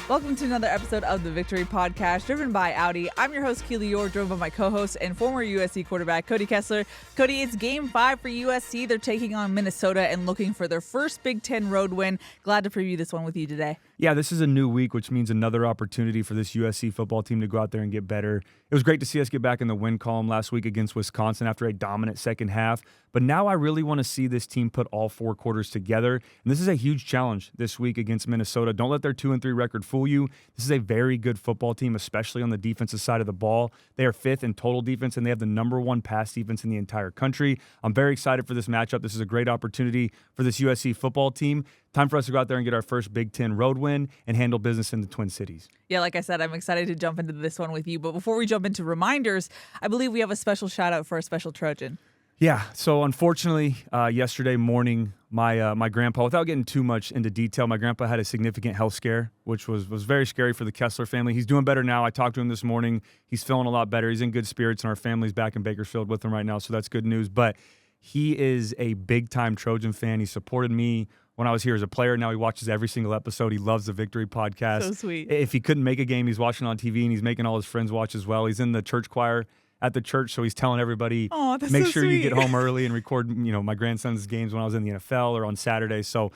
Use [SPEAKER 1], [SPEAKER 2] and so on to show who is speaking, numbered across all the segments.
[SPEAKER 1] Welcome to another episode of the Victory Podcast, driven by Audi. I'm your host, Keely, Eure, joined by my co-host and former USC quarterback, Cody Kessler. Cody, it's Game 5 for USC. They're taking on Minnesota and looking for their first Big Ten road win. Glad to preview this one with you today.
[SPEAKER 2] Yeah, this is a new week, which means another opportunity for this USC football team to go out there and get better. It was great to see us get back in the win column last week against Wisconsin after a dominant second half. But now I really want to see this team put all four quarters together. And this is a huge challenge this week against Minnesota. Don't let their 2-3 record fool you. This is a very good football team, especially on the defensive side of the ball. They are fifth in total defense, and they have the number one pass defense in the entire country. I'm very excited for this matchup. This is a great opportunity for this USC football team. Time for us to go out there and get our first Big Ten road win and handle business in the Twin Cities.
[SPEAKER 1] Yeah, like I said, I'm excited to jump into this one with you. But before we jump into reminders, I believe we have a special shout out for a special Trojan.
[SPEAKER 2] Yeah, so unfortunately, yesterday morning, my grandpa, without getting too much into detail, my grandpa had a significant health scare, which was very scary for the Kessler family. He's doing better now. I talked to him this morning. He's feeling a lot better. He's in good spirits, and our family's back in Bakersfield with him right now, so that's good news. But he is a big-time Trojan fan. He supported me when I was here as a player. Now he watches every single episode. He loves the Victory Podcast.
[SPEAKER 1] So sweet.
[SPEAKER 2] If he couldn't make a game, he's watching on TV, and he's making all his friends watch as well. He's in the church choir at the church, so he's telling everybody, make sure you get home early and record, my grandson's games when I was in the NFL or on Saturday. So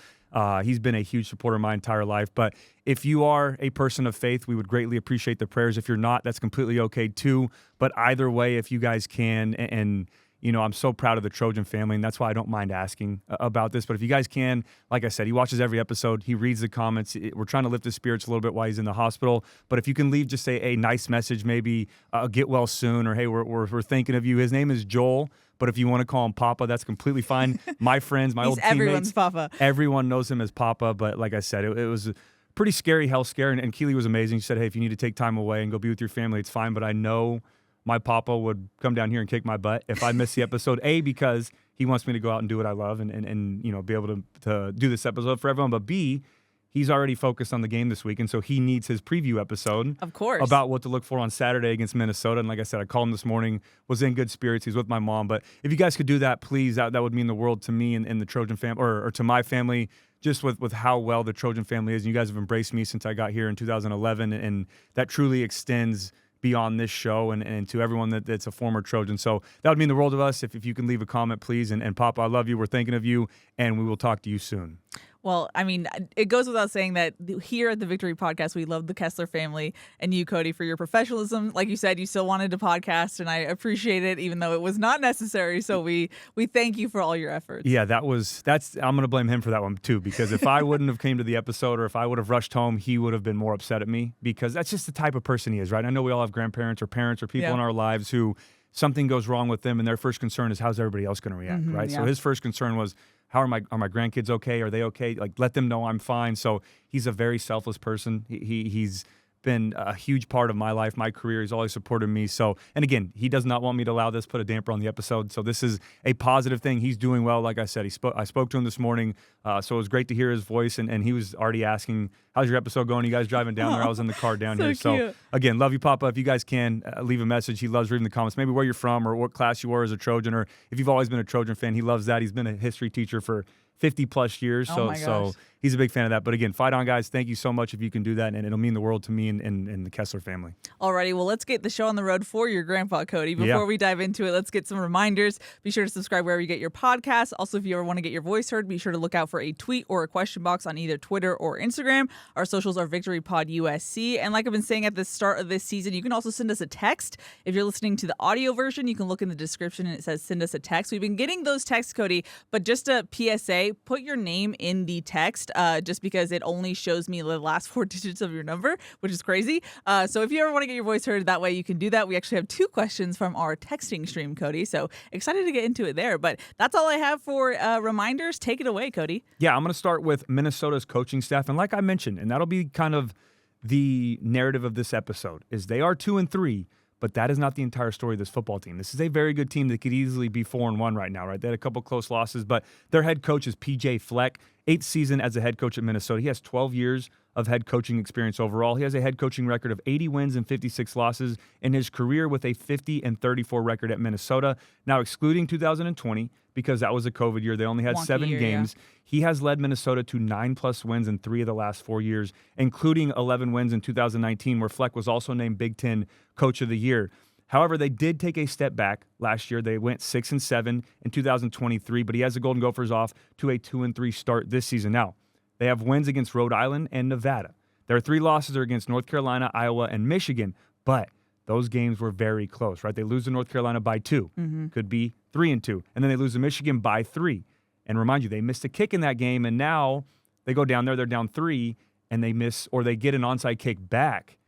[SPEAKER 2] he's been a huge supporter my entire life. But if you are a person of faith, we would greatly appreciate the prayers. If you're not, that's completely okay too. But either way, if you guys can, and I'm so proud of the Trojan family, and that's why I don't mind asking about this. But if you guys can, like I said, he watches every episode. He reads the comments. We're trying to lift his spirits a little bit while he's in the hospital. But if you can leave just a nice message, maybe get well soon, or hey, we're thinking of you. His name is Joel, but if you want to call him Papa, that's completely fine. My friends, my old teammates,
[SPEAKER 1] everyone's Papa.
[SPEAKER 2] Everyone knows him as Papa. But like I said, it was a pretty scary health scare, and Keely was amazing. She said, hey, if you need to take time away and go be with your family, it's fine. But I know my papa would come down here and kick my butt if I missed the episode, A, because he wants me to go out and do what I love and be able to do this episode for everyone, but B, he's already focused on the game this week, and so he needs his preview episode,
[SPEAKER 1] of course,
[SPEAKER 2] about what to look for on Saturday against Minnesota. And like I said, I called him this morning, was in good spirits. He's with my mom. But if you guys could do that, please, that would mean the world to me and the Trojan family, or to my family, just with how well the Trojan family is. And you guys have embraced me since I got here in 2011, and that truly extends beyond this show and to everyone that's a former Trojan. So that would mean the world of us if you can leave a comment, please. And Papa, I love you. We're thinking of you, and we will talk to you soon.
[SPEAKER 1] Well, I mean, it goes without saying that here at the Victory Podcast, we love the Kessler family and you, Cody, for your professionalism. Like you said, you still wanted to podcast, and I appreciate it, even though it was not necessary. So we thank you for all your efforts.
[SPEAKER 2] Yeah, I'm going to blame him for that one too, because if I wouldn't have came to the episode, or if I would have rushed home, he would have been more upset at me, because that's just the type of person he is, right? I know we all have grandparents or parents or people in our lives who something goes wrong with them, and their first concern is how's everybody else going to react, right? Yeah. So his first concern was, how are my grandkids okay? Are they okay? Like, let them know I'm fine. So he's a very selfless person. He's been a huge part of my life, my career. He's always supported me. So, and again, he does not want me to allow this, put a damper on the episode. So this is a positive thing. He's doing well. Like I said, I spoke to him this morning. So it was great to hear his voice. And he was already asking, how's your episode going? You guys driving down there? I was in the car down here. So again, love you, Papa. If you guys can leave a message, he loves reading the comments, maybe where you're from or what class you were as a Trojan, or if you've always been a Trojan fan, he loves that. He's been a history teacher for 50 plus years. So he's a big fan of that. But again, fight on, guys. Thank you so much if you can do that. And it'll mean the world to me and the Kessler family.
[SPEAKER 1] Alrighty, well, let's get the show on the road for your grandpa, Cody. Before we dive into it, let's get some reminders. Be sure to subscribe wherever you get your podcasts. Also, if you ever want to get your voice heard, be sure to look out for a tweet or a question box on either Twitter or Instagram. Our socials are VictoryPod USC. And like I've been saying at the start of this season, you can also send us a text. If you're listening to the audio version, you can look in the description and it says send us a text. We've been getting those texts, Cody, but just a PSA, put your name in the text just because it only shows me the last four digits of your number, which is crazy. So if you ever want to get your voice heard, that way you can do that. We actually have 2 questions from our texting stream, Cody. So excited to get into it there. But that's all I have for reminders. Take it away, Cody.
[SPEAKER 2] Yeah, I'm going to start with Minnesota's coaching staff. And like I mentioned, and that'll be kind of the narrative of this episode, is they are 2-3, but that is not the entire story of this football team. This is a very good team that could easily be 4-1 right now, right? They had a couple close losses, but their head coach is PJ Fleck, 8th season as a head coach at Minnesota. He has 12 years of head coaching experience overall. He has a head coaching record of 80 wins and 56 losses in his career with a 50-34 record at Minnesota. Now, excluding 2020, because that was a COVID year, they only had 7 games. Yeah. He has led Minnesota to 9+ wins in 3 of the last 4 years, including 11 wins in 2019, where Fleck was also named Big Ten Coach of the Year. However, they did take a step back last year. They went 6-7 in 2023, but he has the Golden Gophers off to a 2-3 start this season. Now, they have wins against Rhode Island and Nevada. Their 3 losses are against North Carolina, Iowa, and Michigan, but those games were very close, right? They lose to North Carolina by 2. Could be 3-2. And then they lose to Michigan by 3. And remind you, they missed a kick in that game, and now they go down there, they're down 3, and they miss, or they get an onside kick back.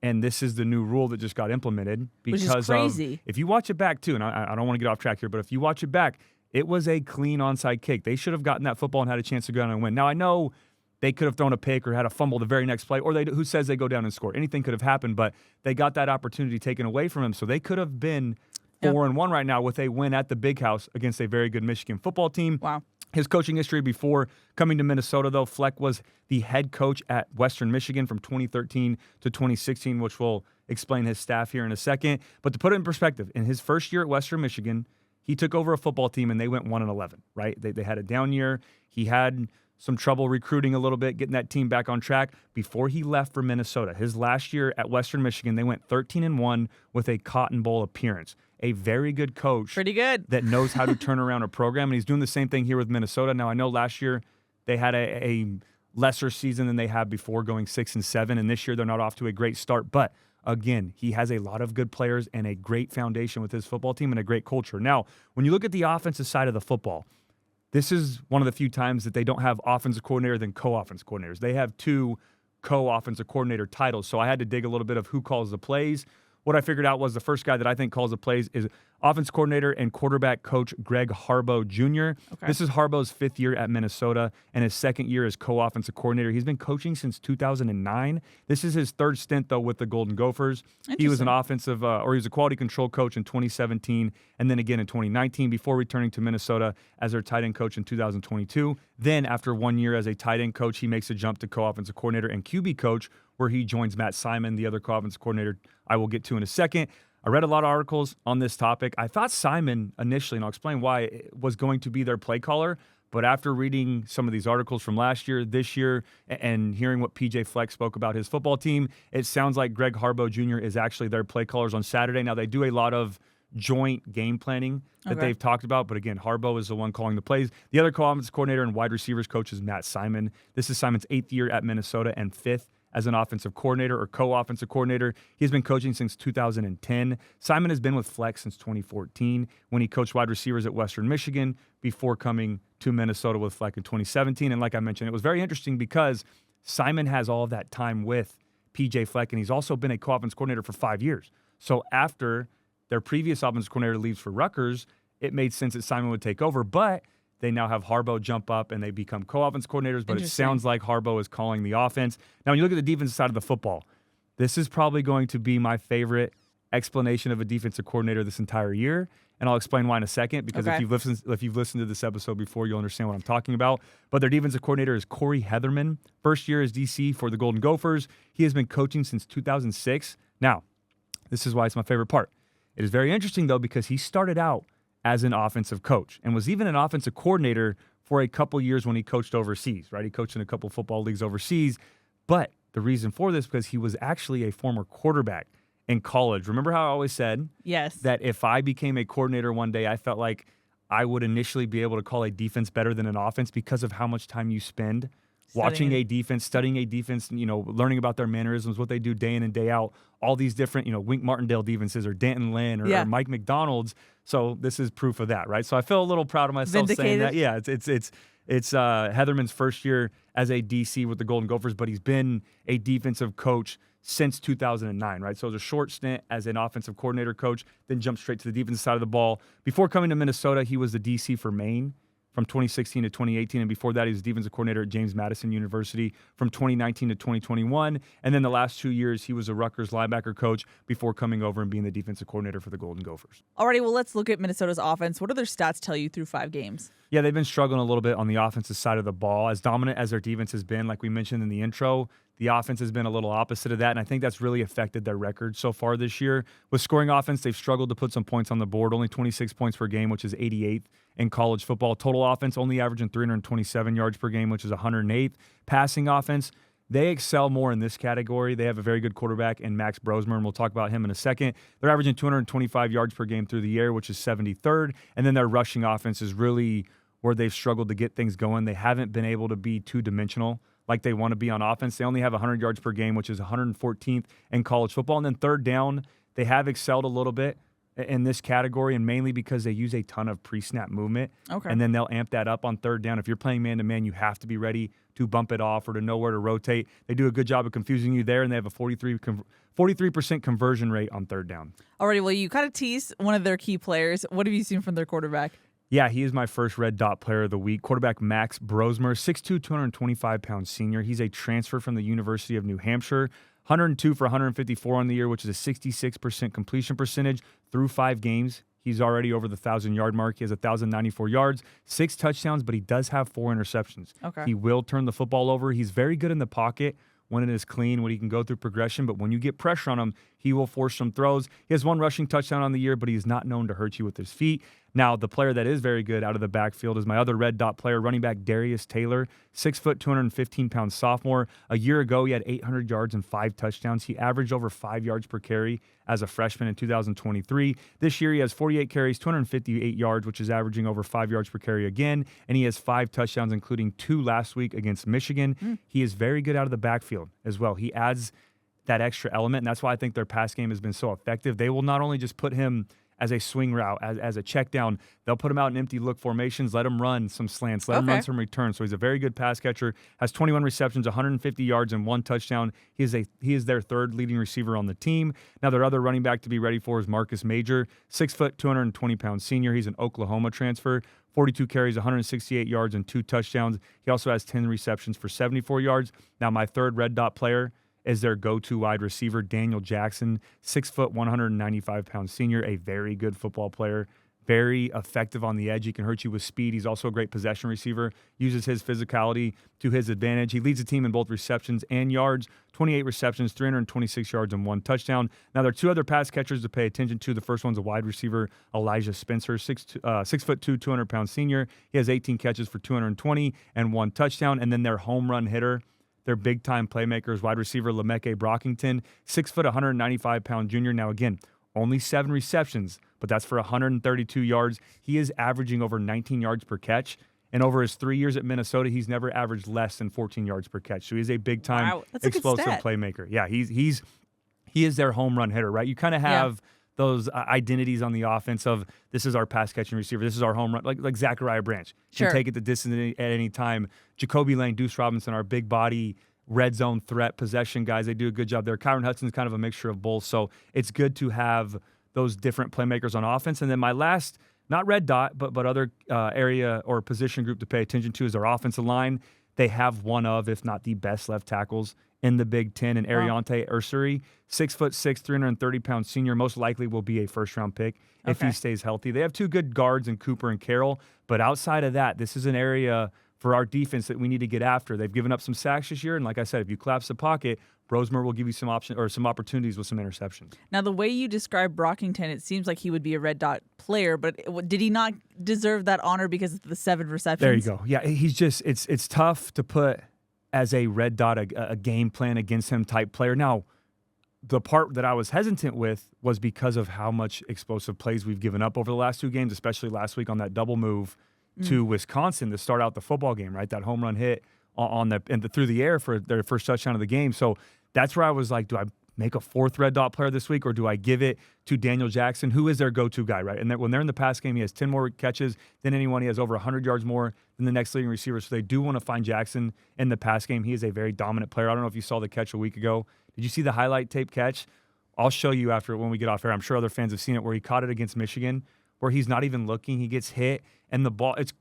[SPEAKER 2] And this is the new rule that just got implemented because
[SPEAKER 1] which is crazy.
[SPEAKER 2] If you watch it back too, and I don't want to get off track here, but if you watch it back, it was a clean onside kick. They should have gotten that football and had a chance to go down and win. Now, I know they could have thrown a pick or had a fumble the very next play, or who says they go down and score? Anything could have happened, but they got that opportunity taken away from them. So they could have been 4-1 right now with a win at the Big House against a very good Michigan football team.
[SPEAKER 1] Wow.
[SPEAKER 2] His coaching history before coming to Minnesota, though, Fleck was the head coach at Western Michigan from 2013 to 2016, which will explain his staff here in a second. But to put it in perspective, in his first year at Western Michigan, he took over a football team and they went 1-11, right? They had a down year. He had some trouble recruiting a little bit, getting that team back on track before he left for Minnesota. His last year at Western Michigan, they went 13-1 with a Cotton Bowl appearance. A very good coach.
[SPEAKER 1] Pretty good.
[SPEAKER 2] That knows how to turn around a program, and he's doing the same thing here with Minnesota. Now, I know last year they had a lesser season than they had before, going 6-7, and this year they're not off to a great start. But, again, he has a lot of good players and a great foundation with his football team and a great culture. Now, when you look at the offensive side of the football, this is one of the few times that they don't have offensive coordinator than co-offensive coordinators. They have 2 co-offensive coordinator titles, so I had to dig a little bit of who calls the plays. What I figured out was the first guy that I think calls the plays is offense coordinator and quarterback coach Greg Harbaugh Jr. Okay. This is Harbaugh's 5th year at Minnesota and his 2nd year as co-offensive coordinator. He's been coaching since 2009. This is his 3rd stint, though, with the Golden Gophers. He was an offensive, he was a quality control coach in 2017 and then again in 2019 before returning to Minnesota as their tight end coach in 2022. Then, after 1 year as a tight end coach, he makes a jump to co-offensive coordinator and QB coach, where he joins Matt Simon, the other co-offensive coordinator I will get to in a second. I read a lot of articles on this topic. I thought Simon initially, and I'll explain why, was going to be their play caller. But after reading some of these articles from last year, this year, and hearing what PJ Fleck spoke about his football team, it sounds like Greg Harbaugh Jr. is actually their play callers on Saturday. Now, they do a lot of joint game planning that they've talked about. But again, Harbaugh is the one calling the plays. The other co-offensive coordinator and wide receivers coach is Matt Simon. This is Simon's 8th year at Minnesota and 5th as an offensive coordinator or co-offensive coordinator. He's been coaching since 2010. Simon has been with Fleck since 2014 when he coached wide receivers at Western Michigan before coming to Minnesota with Fleck in 2017. And like I mentioned, it was very interesting because Simon has all of that time with PJ Fleck, and he's also been a co-offensive coordinator for 5 years. So after their previous offensive coordinator leaves for Rutgers, it made sense that Simon would take over, but they now have Harbaugh jump up and they become co-offense coordinators, but it sounds like Harbaugh is calling the offense. Now, when you look at the defensive side of the football, this is probably going to be my favorite explanation of a defensive coordinator this entire year, and I'll explain why in a second, because if you've listened to this episode before, you'll understand what I'm talking about. But their defensive coordinator is Corey Heatherman. First year as DC for the Golden Gophers. He has been coaching since 2006. Now, this is why it's my favorite part. It is very interesting, though, because he started out as an offensive coach and was even an offensive coordinator for a couple years when he coached overseas, right? He coached in a couple football leagues overseas. But the reason for this, because he was actually a former quarterback in college. Remember how I always said that if I became a coordinator one day, I felt like I would initially be able to call a defense better than an offense because of how much time you spend watching a defense, studying a defense, learning about their mannerisms, what they do day in and day out, all these different, Wink Martindale defenses or Danton Lynn or Mike McDonald's. So this is proof of that, right? So I feel a little proud of myself saying that. Yeah, it's Heatherman's first year as a DC with the Golden Gophers, but he's been a defensive coach since 2009, right? So it was a short stint as an offensive coordinator coach, then jumped straight to the defensive side of the ball. Before coming to Minnesota, he was the DC for Maine from 2016 to 2018. And before that, he was defensive coordinator at James Madison University from 2019 to 2021. And then the last 2 years, he was a Rutgers linebacker coach before coming over and being the defensive coordinator for the Golden Gophers.
[SPEAKER 1] Alrighty, well, let's look at Minnesota's offense. What do their stats tell you through 5 games?
[SPEAKER 2] Yeah, they've been struggling a little bit on the offensive side of the ball. As dominant as their defense has been, like we mentioned in the intro, the offense has been a little opposite of that, and I think that's really affected their record so far this year. With scoring offense, they've struggled to put some points on the board, only 26 points per game, which is 88th in college football. Total offense, only averaging 327 yards per game, which is 108th. Passing offense, they excel more in this category. They have a very good quarterback in Max Brosmer, and we'll talk about him in a second. They're averaging 225 yards per game through the air, which is 73rd, and then their rushing offense is really where they've struggled to get things going. They haven't been able to be two-dimensional like they want to be on offense. They only have 100 yards per game, which is 114th in college football. And then third down, they have excelled a little bit in this category, and mainly because they use a ton of pre-snap movement. Okay. And then they'll amp that up on third down. If you're playing man-to-man, you have to be ready to bump it off or to know where to rotate. They do a good job of confusing you there, and they have a 43% conversion rate on third down.
[SPEAKER 1] Alrighty, well, you kind of teased one of their key players. What have you seen from their quarterback?
[SPEAKER 2] Yeah, he is my first red dot player of the week. Quarterback Max Brosmer, 6'2", 225-pound senior. He's a transfer from the University of New Hampshire. 102 for 154 on the year, which is a 66% completion percentage through 5 games. He's already over the 1,000-yard mark. He has 1,094 yards, 6 touchdowns, but he does have 4 interceptions. Okay. He will turn the football over. He's very good in the pocket when it is clean, when he can go through progression. But when you get pressure on him, he will force some throws. He has 1 rushing touchdown on the year, but he's not known to hurt you with his feet. Now, the player that is very good out of the backfield is my other red dot player, running back Darius Taylor, 6', 215-pound sophomore. A year ago, he had 800 yards and 5 touchdowns. He averaged over 5 yards per carry as a freshman in 2023. This year, he has 48 carries, 258 yards, which is averaging over 5 yards per carry again. And he has 5 touchdowns, including 2 last week against Michigan. He is very good out of the backfield as well. He adds that extra element, and that's why I think their pass game has been so effective. They will not only just put him as a swing route, as a check down, they'll put him out in empty look formations, let him run some slants, let him run some returns. So he's a very good pass catcher, has 21 receptions, 150 yards, and 1 touchdown. He is their third leading receiver on the team. Now, their other running back to be ready for is Marcus Major, 6', 220-pound senior. He's an Oklahoma transfer. 42 carries, 168 yards, and 2 touchdowns. He also has 10 receptions for 74 yards. Now, my third red dot player is their go-to wide receiver, Daniel Jackson, 6', 195-pound senior, a very good football player, very effective on the edge. He can hurt you with speed. He's also a great possession receiver, uses his physicality to his advantage. He leads the team in both receptions and yards, 28 receptions, 326 yards, and 1 touchdown. Now, there are 2 other pass catchers to pay attention to. The first one's a wide receiver, Elijah Spencer, 6'2", 200-pound senior. He has 18 catches for 220 and 1 touchdown. And then their home run hitter, their big-time playmakers, wide receiver Lemeke Brockington, 6', 195-pound junior. Now, again, only 7 receptions, but that's for 132 yards. He is averaging over 19 yards per catch. And over his 3 years at Minnesota, he's never averaged less than 14 yards per catch. So he's a big-time explosive playmaker. Yeah, he is their home run hitter, right? You kind of have those identities on the offense of this is our pass-catching receiver, this is our home run, like Zachariah Branch. Can take it the distance at any time. Jacoby Lane, Deuce Robinson, our big body, red zone threat, possession guys. They do a good job there. Kyron Hudson's kind of a mixture of both. So it's good to have those different playmakers on offense. And then my last, not red dot, but other area or position group to pay attention to is their offensive line. They have one of, if not the best left tackles in the Big Ten, and Ariante Ursary, 6'6", 330-pound senior, most likely will be a first-round pick if he stays healthy. They have 2 good guards in Cooper and Carroll, but outside of that, this is an area for our defense that we need to get after. They've given up some sacks this year, and like I said, if you collapse the pocket, Brosmer will give you some opportunities with some interceptions.
[SPEAKER 1] Now, the way you describe Brockington, it seems like he would be a red dot player, but did he not deserve that honor because of the 7 receptions?
[SPEAKER 2] There you go. Yeah, he's just it's tough to put as a red dot, a game plan against him type player. Now, the part that I was hesitant with was because of how much explosive plays we've given up over the last 2 games, especially last week on that double move to Wisconsin to start out the football game, right? That home run hit through the air for their first touchdown of the game. So that's where I was like, do I make a 4th red dot player this week, or do I give it to Daniel Jackson, who is their go-to guy, right? And when they're in the pass game, he has 10 more catches than anyone. He has over 100 yards more than the next leading receiver. So they do want to find Jackson in the pass game. He is a very dominant player. I don't know if you saw the catch a week ago. Did you see the highlight tape catch? I'll show you after when we get off air. I'm sure other fans have seen it, where he caught it against Michigan, where he's not even looking. He gets hit, and the ball, it's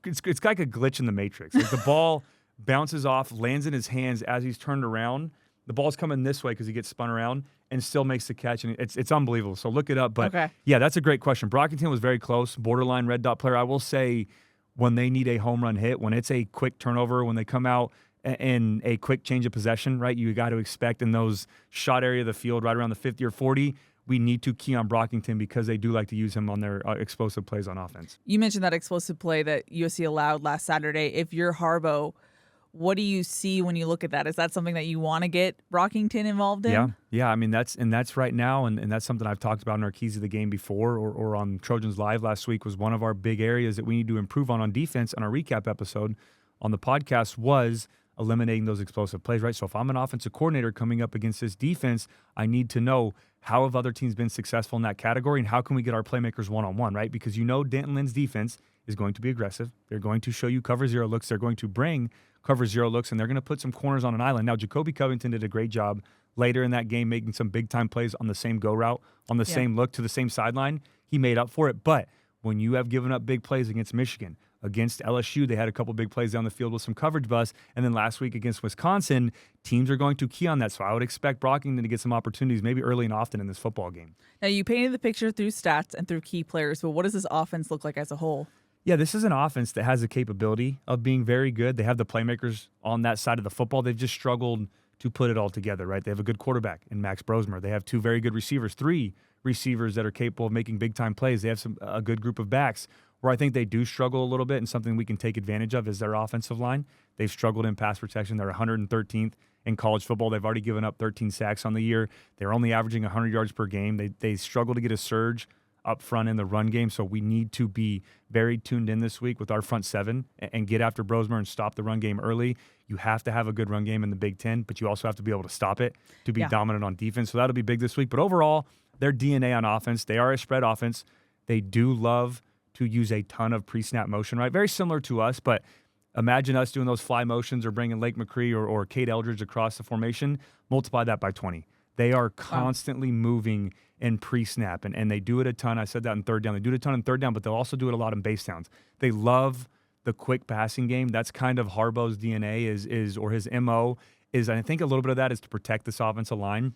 [SPEAKER 2] like a glitch in the Matrix. Like the ball bounces off, lands in his hands as he's turned around. The ball's coming this way because he gets spun around and still makes the catch, and it's unbelievable. So look it up. But yeah, that's a great question. Brockington was very close, borderline red dot player. I will say when they need a home run hit, when it's a quick turnover, when they come out in a quick change of possession, right, you got to expect in those shot area of the field right around the 50 or 40, we need to key on Brockington because they do like to use him on their explosive plays on offense.
[SPEAKER 1] You mentioned that explosive play that USC allowed last Saturday. If you're Harbaugh, what do you see when you look at that? Is that something that you want to get Brockington involved in?
[SPEAKER 2] Yeah. I mean, that's right now, and that's something I've talked about in our Keys of the Game before or on Trojans Live last week was one of our big areas that we need to improve on defense. On our recap episode on the podcast was eliminating those explosive plays, right? So if I'm an offensive coordinator coming up against this defense, I need to know how have other teams been successful in that category and how can we get our playmakers one-on-one, right? Because Danton Lynn's defense is going to be aggressive. They're going to show you cover zero looks. They're going to bring cover zero looks, and they're going to put some corners on an island. Now, Jacoby Covington did a great job later in that game making some big-time plays on the same go route, on the same look to the same sideline. He made up for it. But when you have given up big plays against Michigan, against LSU, they had a couple big plays down the field with some coverage busts. And then last week against Wisconsin, teams are going to key on that. So I would expect Brockington to get some opportunities maybe early and often in this football game.
[SPEAKER 1] Now, you painted the picture through stats and through key players, but what does this offense look like as a whole?
[SPEAKER 2] Yeah, this is an offense that has the capability of being very good. They have the playmakers on that side of the football. They've just struggled to put it all together, right? They have a good quarterback in Max Brosmer. They have two very good receivers, three receivers that are capable of making big-time plays. They have a good group of backs. Where I think they do struggle a little bit and something we can take advantage of is their offensive line. They've struggled in pass protection. They're 113th in college football. They've already given up 13 sacks on the year. They're only averaging 100 yards per game. They struggle to get a surge up front in the run game, so we need to be very tuned in this week with our front seven and get after Brosmer and stop the run game early. You have to have a good run game in the Big Ten, but you also have to be able to stop it to be dominant on defense. So that'll be big this week. But overall, their DNA on offense, they are a spread offense. They do love to use a ton of pre-snap motion, right? Very similar to us, but imagine us doing those fly motions or bringing Lake McCree or Kate Eldridge across the formation. Multiply that by 20. They are constantly moving in pre-snap, and they do it a ton. I said that in third down. They do it a ton in third down, but they'll also do it a lot in base downs. They love the quick passing game. That's kind of Harbaugh's DNA or his MO is, and I think a little bit of that is to protect this offensive line,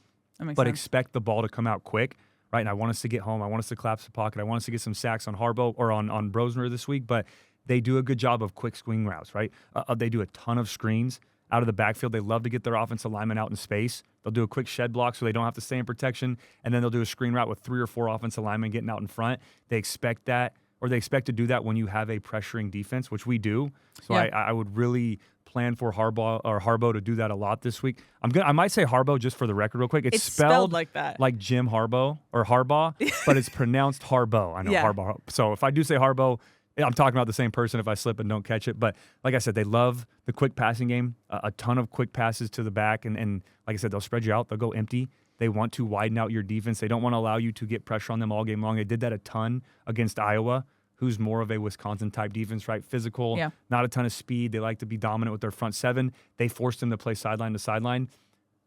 [SPEAKER 2] but expect the ball to come out quick. Right, and I want us to get home. I want us to collapse the pocket. I want us to get some sacks on Harbaugh or on Brosmer this week. But they do a good job of quick swing routes, right? They do a ton of screens out of the backfield. They love to get their offensive linemen out in space. They'll do a quick shed block so they don't have to stay in protection, and then they'll do a screen route with 3 or 4 offensive linemen getting out in front. They expect that, or they expect to do that when you have a pressuring defense, which we do. So I would really plan for Harbaugh to do that a lot this week. I might say Harbaugh just for the record real quick. It's spelled
[SPEAKER 1] like that.
[SPEAKER 2] Like Jim Harbaugh or Harbaugh, but it's pronounced Harbaugh. I know Harbaugh. So if I do say Harbaugh, I'm talking about the same person if I slip and don't catch it. But like I said, they love the quick passing game, a ton of quick passes to the back. And like I said, they'll spread you out. They'll go empty. They want to widen out your defense. They don't want to allow you to get pressure on them all game long. They did that a ton against Iowa, who's more of a Wisconsin-type defense, right? Physical, not a ton of speed. They like to be dominant with their front seven. They forced them to play sideline to sideline.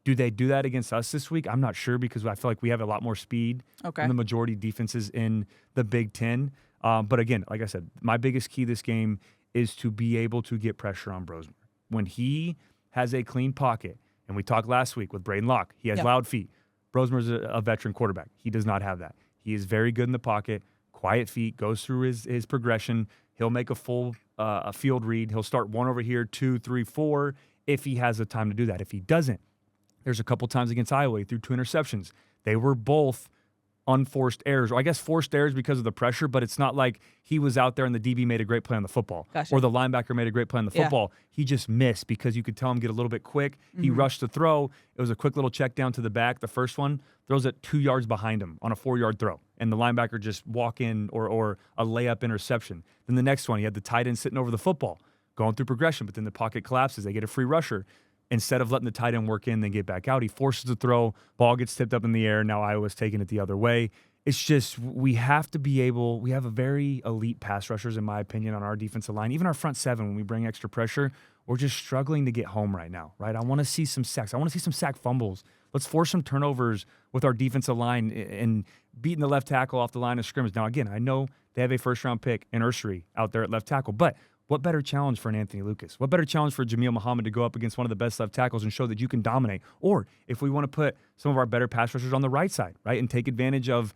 [SPEAKER 2] Do they do that against us this week? I'm not sure because I feel like we have a lot more speed than the majority defenses in the Big Ten. But again, like I said, my biggest key this game is to be able to get pressure on Brosmer. When he has a clean pocket, and we talked last week with Braden Locke, he has loud feet. Brosmer's a veteran quarterback. He does not have that. He is very good in the pocket. Quiet feet, goes through his progression. He'll make a full a field read. He'll start 1 over here, 2, 3, 4, if he has the time to do that. If he doesn't, there's a couple times against Iowa, he threw 2 interceptions. They were both unforced errors, or I guess forced errors because of the pressure, but it's not like he was out there and the DB made a great play on the football, or the linebacker made a great play on the football. He just missed because you could tell him get a little bit quick. He rushed the throw. It was a quick little check down to the back. The first one throws it 2 yards behind him on a 4-yard throw, and the linebacker just walk in or a layup interception. Then the next one, he had the tight end sitting over the football, going through progression, but then the pocket collapses. They get a free rusher. Instead of letting the tight end work in, then get back out, he forces the throw. Ball gets tipped up in the air. Now Iowa's taking it the other way. It's just we have to be able – we have a very elite pass rushers, in my opinion, on our defensive line. Even our front seven, when we bring extra pressure, we're just struggling to get home right now, right? I want to see some sacks. I want to see some sack fumbles. Let's force some turnovers with our defensive line and beating the left tackle off the line of scrimmage. Now, again, I know they have a first-round pick in Eure out there at left tackle, but what better challenge for an Anthony Lucas? What better challenge for Jameel Muhammad to go up against one of the best left tackles and show that you can dominate? Or if we want to put some of our better pass rushers on the right side, right, and take advantage of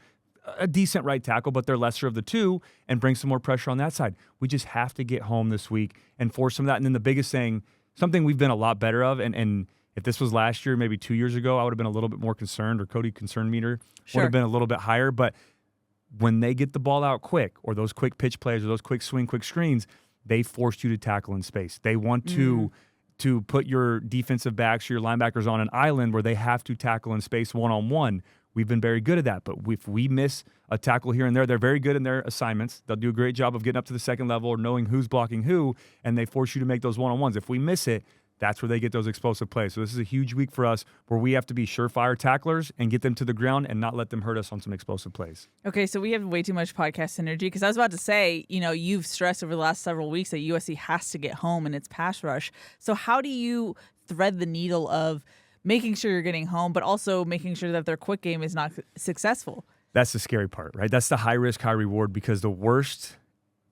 [SPEAKER 2] a decent right tackle, but they're lesser of the two, and bring some more pressure on that side. We just have to get home this week and force some of that. And then the biggest thing, something we've been a lot better of, and if this was last year, maybe 2 years ago, I would have been a little bit more concerned, or Cody concern meter would have been a little bit higher. But when they get the ball out quick, or those quick pitch plays, or those quick swing, quick screens, they force you to tackle in space. They want to put your defensive backs or your linebackers on an island where they have to tackle in space one-on-one. We've been very good at that. But if we miss a tackle here and there, they're very good in their assignments. They'll do a great job of getting up to the second level or knowing who's blocking who, and they force you to make those one-on-ones. If we miss it, that's where they get those explosive plays. So this is a huge week for us where we have to be surefire tacklers and get them to the ground and not let them hurt us on some explosive plays.
[SPEAKER 1] Okay, so we have way too much podcast synergy, because I was about to say, you've stressed over the last several weeks that USC has to get home in its pass rush. So how do you thread the needle of making sure you're getting home, but also making sure that their quick game is not successful?
[SPEAKER 2] That's the scary part, right? That's the high risk, high reward, because the worst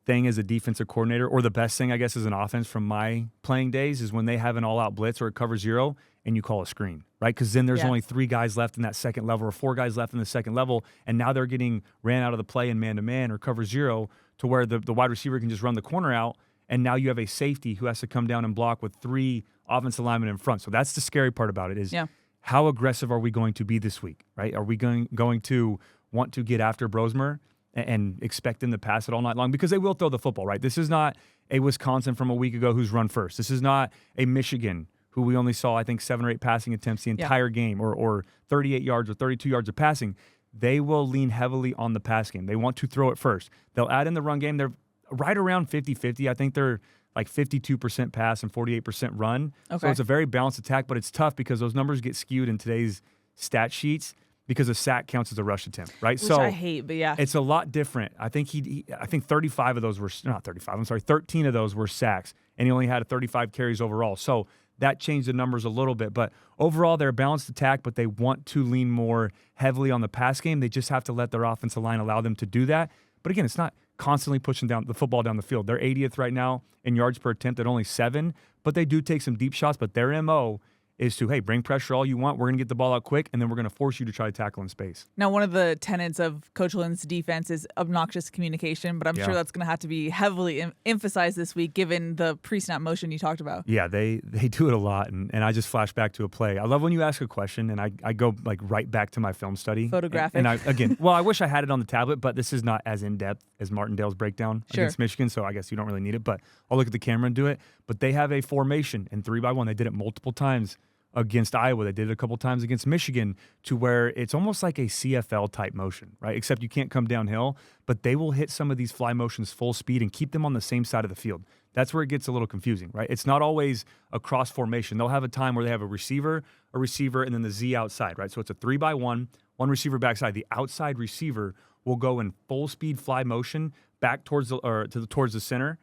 [SPEAKER 2] thing as a defensive coordinator, or the best thing, I guess, as an offense from my playing days, is when they have an all-out blitz or a cover zero and you call a screen, right? Because then there's only 3 guys left in that second level, or 4 guys left in the second level, and now they're getting ran out of the play in man-to-man or cover zero, to where the wide receiver can just run the corner out, and now you have a safety who has to come down and block with 3 offensive linemen in front. So that's the scary part about it, is how aggressive are we going to be this week, right? Are we going to want to get after Brosmer and expect them to pass it all night long? Because they will throw the football, right? This is not a Wisconsin from a week ago who's run first. This is not a Michigan who we only saw, I think, 7 or 8 passing attempts the entire game, or 38 yards or 32 yards of passing. They will lean heavily on the pass game. They want to throw it first. They'll add in the run game. They're right around 50-50. I think they're like 52% pass and 48% run. Okay. So it's a very balanced attack, but it's tough because those numbers get skewed in today's stat sheets, because a sack counts as a rush attempt, right?
[SPEAKER 1] Which I hate, but yeah.
[SPEAKER 2] It's a lot different. I think I think 35 of those were, not 35, I'm sorry, 13 of those were sacks, and he only had 35 carries overall. So that changed the numbers a little bit. But overall, they're a balanced attack, but they want to lean more heavily on the pass game. They just have to let their offensive line allow them to do that. But again, it's not constantly pushing down the football down the field. They're 80th right now in yards per attempt at only 7, but they do take some deep shots. But their MO is to, hey, bring pressure all you want. We're going to get the ball out quick, and then we're going to force you to try to tackle in space.
[SPEAKER 1] Now, one of the tenets of Coach Lynn's defense is obnoxious communication, but I'm sure that's going to have to be heavily emphasized this week, given the pre-snap motion you talked about.
[SPEAKER 2] Yeah, they do it a lot, and I just flash back to a play. I love when you ask a question, and I go like right back to my film study.
[SPEAKER 1] Photographic.
[SPEAKER 2] And I wish I had it on the tablet, but this is not as in-depth as Martindale's breakdown against Michigan, so I guess you don't really need it, but I'll look at the camera and do it. But they have a formation in 3-by-1. They did it multiple times against Iowa. They did it a couple times against Michigan, to where it's almost like a CFL type motion, right? Except you can't come downhill, but they will hit some of these fly motions full speed and keep them on the same side of the field. That's where it gets a little confusing, right? It's not always a cross formation. They'll have a time where they have a receiver, and then the Z outside, right? So it's a 3-by-1, one receiver backside. The outside receiver will go in full speed fly motion back towards the center,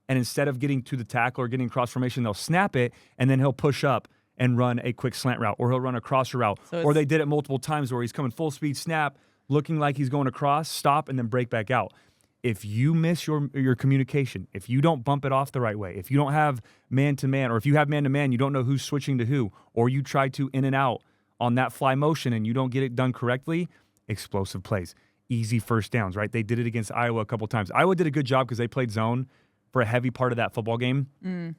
[SPEAKER 2] and instead of getting to the tackle or getting cross formation, they'll snap it, and then he'll push up and run a quick slant route, or he'll run a crosser route. Or they did it multiple times where he's coming full speed snap, looking like he's going across, stop, and then break back out. If you miss your communication, if you don't bump it off the right way, if you don't have man-to-man, or if you have man-to-man, you don't know who's switching to who, or you try to in and out on that fly motion and you don't get it done correctly, explosive plays, easy first downs, right? They did it against Iowa a couple times. Iowa did a good job because they played zone for a heavy part of that football game,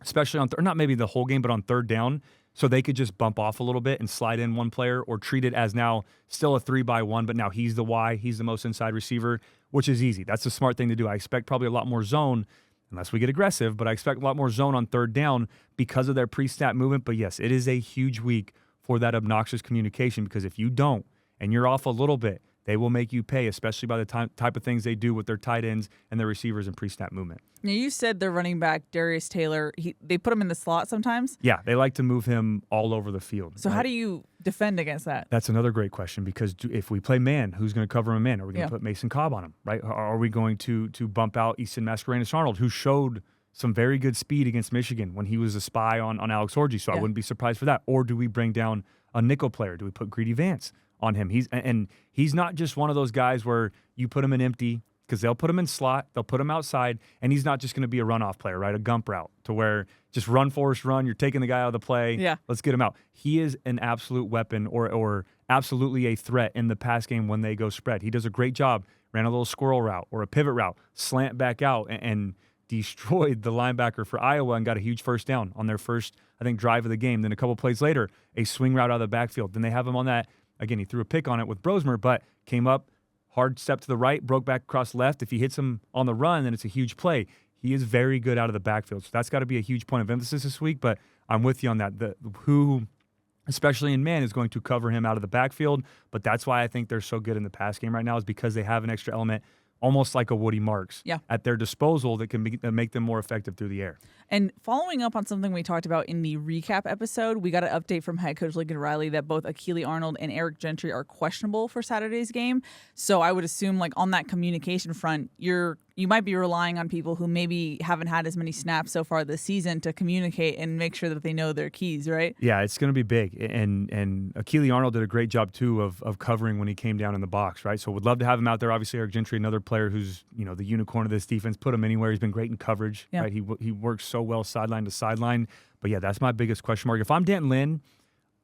[SPEAKER 2] especially on not maybe the whole game, but on third down. So they could just bump off a little bit and slide in one player, or treat it as now still a 3-by-1, but now he's the Y, he's the most inside receiver, which is easy. That's the smart thing to do. I expect probably a lot more zone, unless we get aggressive, but I expect a lot more zone on third down because of their pre-snap movement. But yes, it is a huge week for that obnoxious communication, because if you don't and you're off a little bit, they will make you pay, especially by the type of things they do with their tight ends and their receivers in pre-snap movement.
[SPEAKER 1] Now, you said their running back, Darius Taylor, they put him in the slot sometimes?
[SPEAKER 2] Yeah, they like to move him all over the field.
[SPEAKER 1] So how do you defend against that?
[SPEAKER 2] That's another great question, because if we play man, who's going to cover him man? Are we going to put Mason Cobb on him, right? Are we going to bump out Easton Mascarenas-Arnold, who showed some very good speed against Michigan when he was a spy on Alex Orji, so I wouldn't be surprised for that. Or do we bring down a nickel player? Do we put Greedy Vance on him? He's not just one of those guys where you put him in empty, because they'll put him in slot, they'll put him outside, and he's not just going to be a runoff player, right? A gump route to where just run, Forrest, run, you're taking the guy out of the play, let's get him out. He is an absolute weapon or absolutely a threat in the pass game when they go spread. He does a great job, ran a little squirrel route or a pivot route, slant back out, and destroyed the linebacker for Iowa and got a huge first down on their first, I think, drive of the game. Then a couple plays later, a swing route out of the backfield. Then they have him on that. Again, he threw a pick on it with Brosmer, but came up, hard step to the right, broke back across left. If he hits him on the run, then it's a huge play. He is very good out of the backfield. So that's got to be a huge point of emphasis this week, but I'm with you on that. Who, especially in man, is going to cover him out of the backfield, but that's why I think they're so good in the pass game right now, is because they have an extra element, almost like a Woody Marks, at their disposal that can make them more effective through the air.
[SPEAKER 1] And following up on something we talked about in the recap episode, we got an update from head coach Lincoln Riley that both Keely Arnold and Eric Gentry are questionable for Saturday's game. So I would assume, like, on that communication front, you might be relying on people who maybe haven't had as many snaps so far this season to communicate and make sure that they know their keys, right? Yeah,
[SPEAKER 2] it's going to be big. And Keely Arnold did a great job, too, of covering when he came down in the box, right? So would love to have him out there. Obviously, Eric Gentry, another player who's, the unicorn of this defense. Put him anywhere. He's been great in coverage, right? He works so well sideline to sideline. But, yeah, that's my biggest question mark. If I'm Dan Lynn,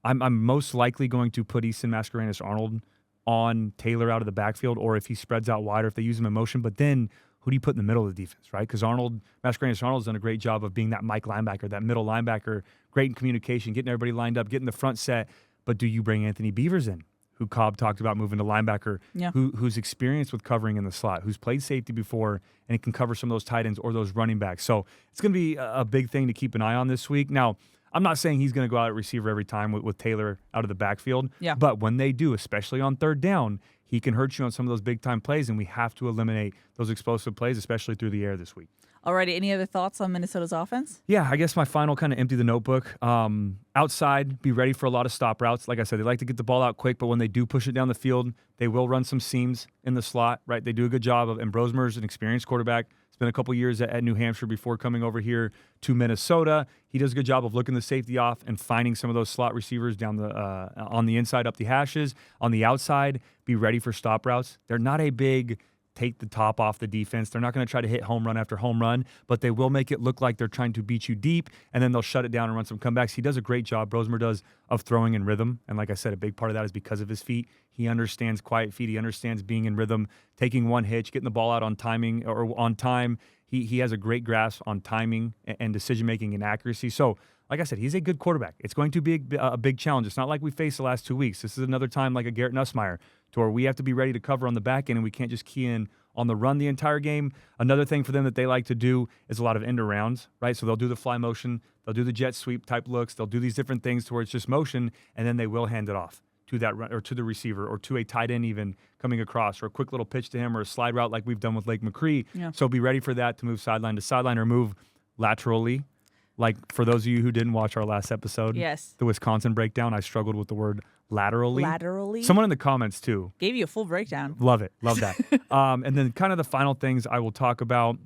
[SPEAKER 2] I'm most likely going to put Easton Mascarenas-Arnold on Taylor out of the backfield, or if he spreads out wide, or if they use him in motion. But then who do you put in the middle of the defense, right? Because Mascarenas-Arnold's done a great job of being that Mike linebacker, that middle linebacker, great in communication, getting everybody lined up, getting the front set. But do you bring Anthony Beavers in, who Cobb talked about moving to linebacker, who's experienced with covering in the slot, who's played safety before, and he can cover some of those tight ends or those running backs. So it's going to be a big thing to keep an eye on this week. Now, I'm not saying he's going to go out at receiver every time with Taylor out of the backfield, but when they do, especially on third down, he can hurt you on some of those big-time plays, and we have to eliminate those explosive plays, especially through the air this week.
[SPEAKER 1] Alrighty, any other thoughts on Minnesota's offense?
[SPEAKER 2] Yeah, I guess my final kind of empty the notebook. Outside, be ready for a lot of stop routes. Like I said, they like to get the ball out quick, but when they do push it down the field, they will run some seams in the slot, right? They do a good job of, and Brosmer's an experienced quarterback. It's been a couple years at New Hampshire before coming over here to Minnesota. He does a good job of looking the safety off and finding some of those slot receivers down the on the inside up the hashes. On the outside, be ready for stop routes. They're not a big take the top off the defense. They're not going to try to hit home run after home run, but they will make it look like they're trying to beat you deep, and then they'll shut it down and run some comebacks. He does a great job, Brosmer does, of throwing in rhythm, and like I said, a big part of that is because of his feet. He understands quiet feet. He understands being in rhythm, taking one hitch, getting the ball out on timing or on time. He has a great grasp on timing and decision-making and accuracy. So, like I said, he's a good quarterback. It's going to be a big challenge. It's not like we faced the last 2 weeks. This is another time like a Garrett Nussmeier, to where we have to be ready to cover on the back end, and we can't just key in on the run the entire game. Another thing for them that they like to do is a lot of end arounds, right? So they'll do the fly motion, they'll do the jet sweep type looks, they'll do these different things to where it's just motion, and then they will hand it off to that run, or to the receiver, or to a tight end even coming across, or a quick little pitch to him, or a slide route like we've done with Lake McCree. So be ready for that, to move sideline to sideline or move laterally. Like, for those of you who didn't watch our last episode, the Wisconsin breakdown, I struggled with the word laterally.
[SPEAKER 1] Laterally?
[SPEAKER 2] Someone in the comments, too.
[SPEAKER 1] Gave you a full breakdown.
[SPEAKER 2] Love it. Love that. And then kind of the final things I will talk about,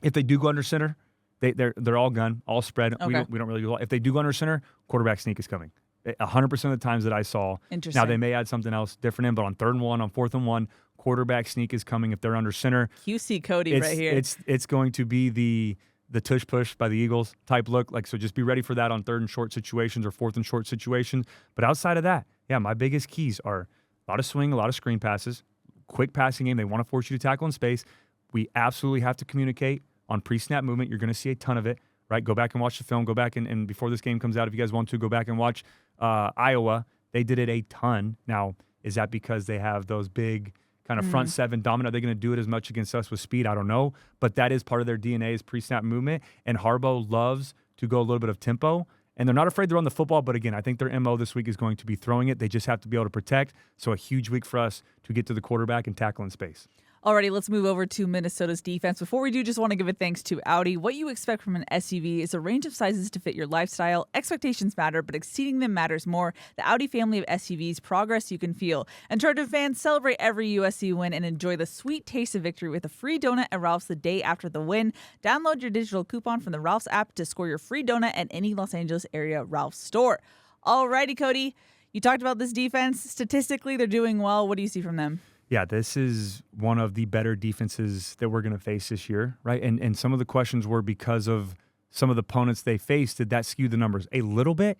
[SPEAKER 2] if they do go under center, they're all gun, all spread.
[SPEAKER 1] Okay.
[SPEAKER 2] We don't really do a lot. If they do go under center, quarterback sneak is coming. 100% of the times that I saw.
[SPEAKER 1] Interesting.
[SPEAKER 2] Now, they may add something else different in, but on 3rd and 1, on 4th and 1, quarterback sneak is coming if they're under center.
[SPEAKER 1] QC Cody right here.
[SPEAKER 2] It's going to be the tush push by the Eagles type look. Like, so just be ready for that on 3rd and short situations or 4th and short situations. But outside of that, my biggest keys are a lot of swing, a lot of screen passes, quick passing game. They want to force you to tackle in space. We absolutely have to communicate on pre-snap movement. You're going to see a ton of it, right? Go back and watch the film. Go back and before this game comes out, if you guys want to, go back and watch Iowa. They did it a ton. Now, is that because they have those big kind of front seven dominant? Are they going to do it as much against us with speed? I don't know. But that is part of their DNA, is pre-snap movement. And Harbaugh loves to go a little bit of tempo. And they're not afraid to run the football. But again, I think their MO this week is going to be throwing it. They just have to be able to protect. So a huge week for us to get to the quarterback and tackle in space.
[SPEAKER 1] Alrighty, let's move over to Minnesota's defense. Before we do, just want to give a thanks to Audi. What you expect from an SUV is a range of sizes to fit your lifestyle. Expectations matter, but exceeding them matters more. The Audi family of SUVs, progress you can feel. And Charger fans, celebrate every USC win and enjoy the sweet taste of victory with a free donut at Ralph's the day after the win. Download your digital coupon from the Ralph's app to score your free donut at any Los Angeles area Ralph's store. Alrighty, Cody, you talked about this defense. Statistically, they're doing well. What do you see from them?
[SPEAKER 2] Yeah, this is one of the better defenses that we're going to face this year, right? And some of the questions were because of some of the opponents they faced. Did that skew the numbers a little bit?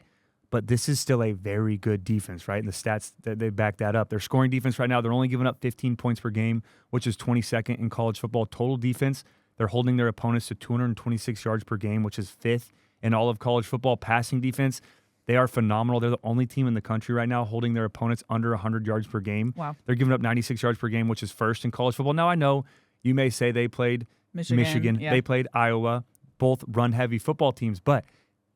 [SPEAKER 2] But this is still a very good defense, right? And the stats, they back that up. Their scoring defense right now, they're only giving up 15 points per game, which is 22nd in college football. Total defense, they're holding their opponents to 226 yards per game, which is 5th in all of college football. Passing defense, they are phenomenal. They're the only team in the country right now holding their opponents under 100 yards per game.
[SPEAKER 1] Wow.
[SPEAKER 2] They're giving up 96 yards per game, which is 1st in college football. Now, I know you may say they played Michigan.
[SPEAKER 1] Yeah.
[SPEAKER 2] They played Iowa, both run-heavy football teams, but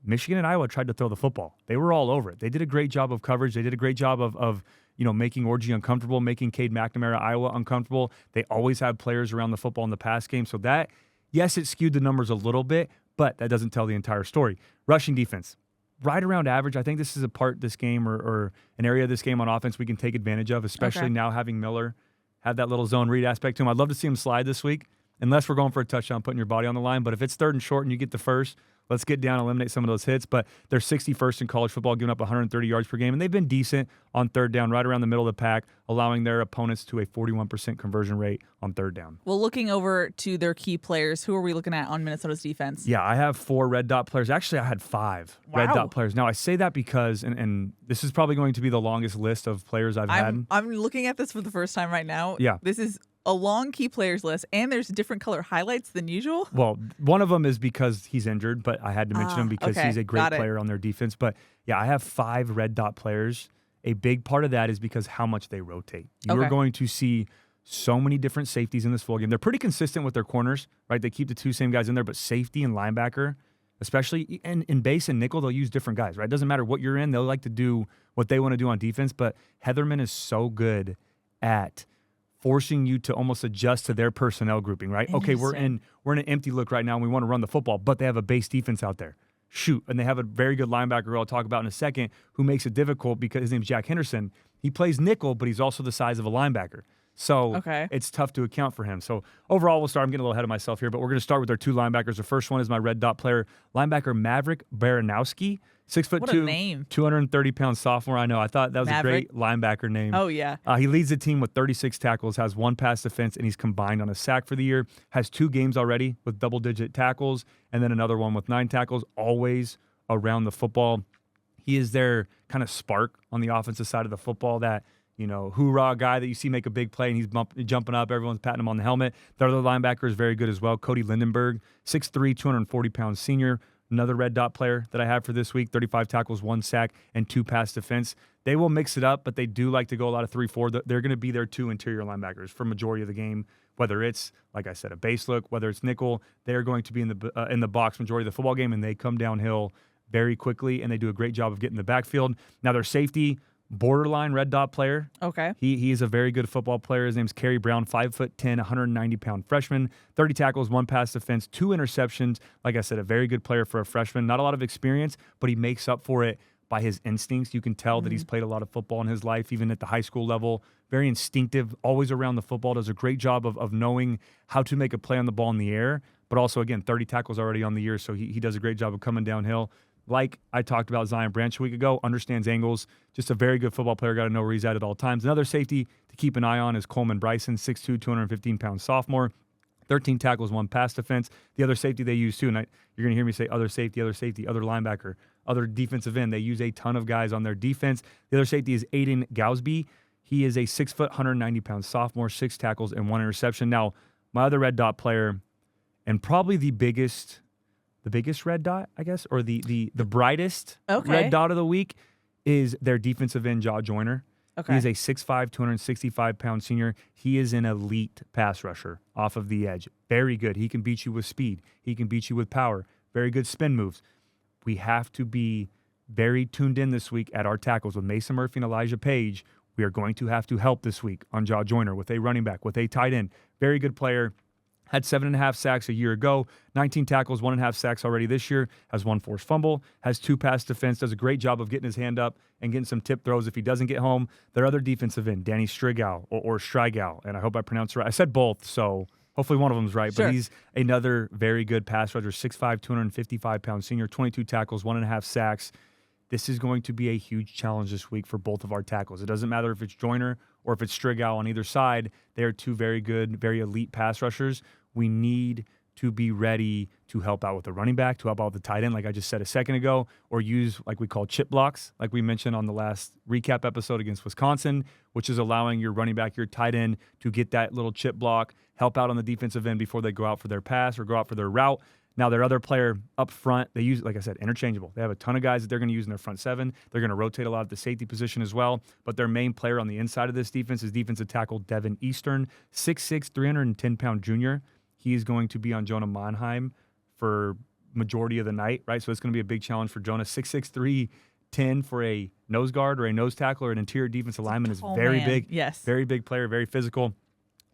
[SPEAKER 2] Michigan and Iowa tried to throw the football. They were all over it. They did a great job of coverage. They did a great job of making Orji uncomfortable, making Cade McNamara, Iowa, uncomfortable. They always had players around the football in the pass game. So that, yes, it skewed the numbers a little bit, but that doesn't tell the entire story. Rushing defense, right around average. I think this is a part this game or an area of this game on offense we can take advantage of, especially now having Miller have that little zone read aspect to him. I'd love to see him slide this week, unless we're going for a touchdown, putting your body on the line. But if it's 3rd and short and you get the first, let's get down and eliminate some of those hits. But they're 61st in college football, giving up 130 yards per game. And they've been decent on 3rd down, right around the middle of the pack, allowing their opponents to a 41% conversion rate on 3rd down.
[SPEAKER 1] Well, looking over to their key players, who are we looking at on Minnesota's defense?
[SPEAKER 2] Yeah, I have 4 red dot players. Actually, I had 5 red dot players. Now, I say that because, and this is probably going to be the longest list of players I've had.
[SPEAKER 1] I'm looking at this for the first time right now.
[SPEAKER 2] Yeah.
[SPEAKER 1] This is a long key players list, and there's different color highlights than usual.
[SPEAKER 2] Well, one of them is because he's injured, but I had to mention him because he's a great player on their defense. But yeah, I have 5 red dot players. A big part of that is because how much they rotate. You are going to see so many different safeties in this full game. They're pretty consistent with their corners, right? They keep the 2 same guys in there, but safety and linebacker, especially in base and nickel, they'll use different guys, right? It doesn't matter what you're in. They'll like to do what they want to do on defense, but Heatherman is so good at forcing you to almost adjust to their personnel grouping, right? Okay, we're in an empty look right now and we want to run the football, but they have a base defense out there. Shoot. And they have a very good linebacker who I'll talk about in a second who makes it difficult because his name's Jack Henderson. He plays nickel, but he's also the size of a linebacker. So it's tough to account for him. So overall, we'll start. I'm getting a little ahead of myself here, but we're going to start with our 2 linebackers. The first one is my red dot player, linebacker Maverick Baranowski, 6'2",
[SPEAKER 1] what a name.
[SPEAKER 2] 230-pound sophomore. I know. I thought that was
[SPEAKER 1] Maverick.
[SPEAKER 2] a great linebacker name.
[SPEAKER 1] Oh, yeah.
[SPEAKER 2] He leads the team with 36 tackles, has 1 pass defense, and he's combined on a sack for the year. Has 2 games already with double-digit tackles, and then another one with 9 tackles, always around the football. He is their kind of spark on the offensive side of the football, that hoorah guy that you see make a big play and he's jumping up. Everyone's patting him on the helmet. The other linebacker is very good as well. Cody Lindenberg, 6'3", 240-pound senior. Another red dot player that I have for this week, 35 tackles, 1 sack, and 2 pass defense. They will mix it up, but they do like to go a lot of 3-4. They're going to be their 2 interior linebackers for majority of the game, whether it's, like I said, a base look, whether it's nickel. They're going to be in the box majority of the football game, and they come downhill very quickly, and they do a great job of getting the backfield. Now, their safety, borderline red dot player.
[SPEAKER 1] Okay.
[SPEAKER 2] He is a very good football player. His name's Kerry Brown, 5'10", 190-pound freshman, 30 tackles, 1 pass defense, 2 interceptions. Like I said, a very good player for a freshman. Not a lot of experience, but he makes up for it by his instincts. You can tell that he's played a lot of football in his life, even at the high school level. Very instinctive, always around the football, does a great job of knowing how to make a play on the ball in the air. But also, again, 30 tackles already on the year, so he does a great job of coming downhill. Like I talked about Zion Branch a week ago, understands angles, just a very good football player, got to know where he's at all times. Another safety to keep an eye on is Coleman Bryson, 6'2", 215-pound sophomore, 13 tackles, 1 pass defense. The other safety they use too, and you're going to hear me say other safety, other linebacker, other defensive end. They use a ton of guys on their defense. The other safety is Aiden Gausby. He is a 6 foot, 190-pound sophomore, 6 tackles, and 1 interception. Now, my other red dot player, and probably the biggest red dot, I guess, or the brightest red dot of the week is their defensive end, Jaw Joyner. Okay. He is a 6'5", 265-pound senior. He is an elite pass rusher off of the edge. Very good. He can beat you with speed. He can beat you with power. Very good spin moves. We have to be very tuned in this week at our tackles with Mason Murphy and Elijah Page. We are going to have to help this week on Jaw Joyner with a running back, with a tight end. Very good player. Had 7.5 sacks a year ago, 19 tackles, 1.5 sacks already this year, has 1 forced fumble, has 2 pass defense, does a great job of getting his hand up and getting some tip throws if he doesn't get home. Their other defensive end, Danny Strigow or Strigow, and I hope I pronounced it right. I said both, so hopefully one of them is right,
[SPEAKER 1] Sure.
[SPEAKER 2] But he's another very good pass rusher, 6'5", 255-pound senior, 22 tackles, 1.5 sacks. This is going to be a huge challenge this week for both of our tackles. It doesn't matter if it's Joyner or if it's Strigow on either side. They are 2 very good, very elite pass rushers. We need to be ready to help out with the running back, to help out with the tight end, like I just said a second ago, or use like we call chip blocks, like we mentioned on the last recap episode against Wisconsin, which is allowing your running back, your tight end, to get that little chip block, help out on the defensive end before they go out for their pass or go out for their route. Now, their other player up front, they use, like I said, interchangeable. They have a ton of guys that they're going to use in their front 7. They're going to rotate a lot at the safety position as well. But their main player on the inside of this defense is defensive tackle Devin Eastern, 6'6", 310-pound junior. He is going to be on Jonah Monheim for majority of the night, right? So it's going to be a big challenge for Jonah. 6'6", 310 for a nose guard or a nose tackle or an interior defensive lineman is very big.
[SPEAKER 1] Yes.
[SPEAKER 2] Very big player, very physical.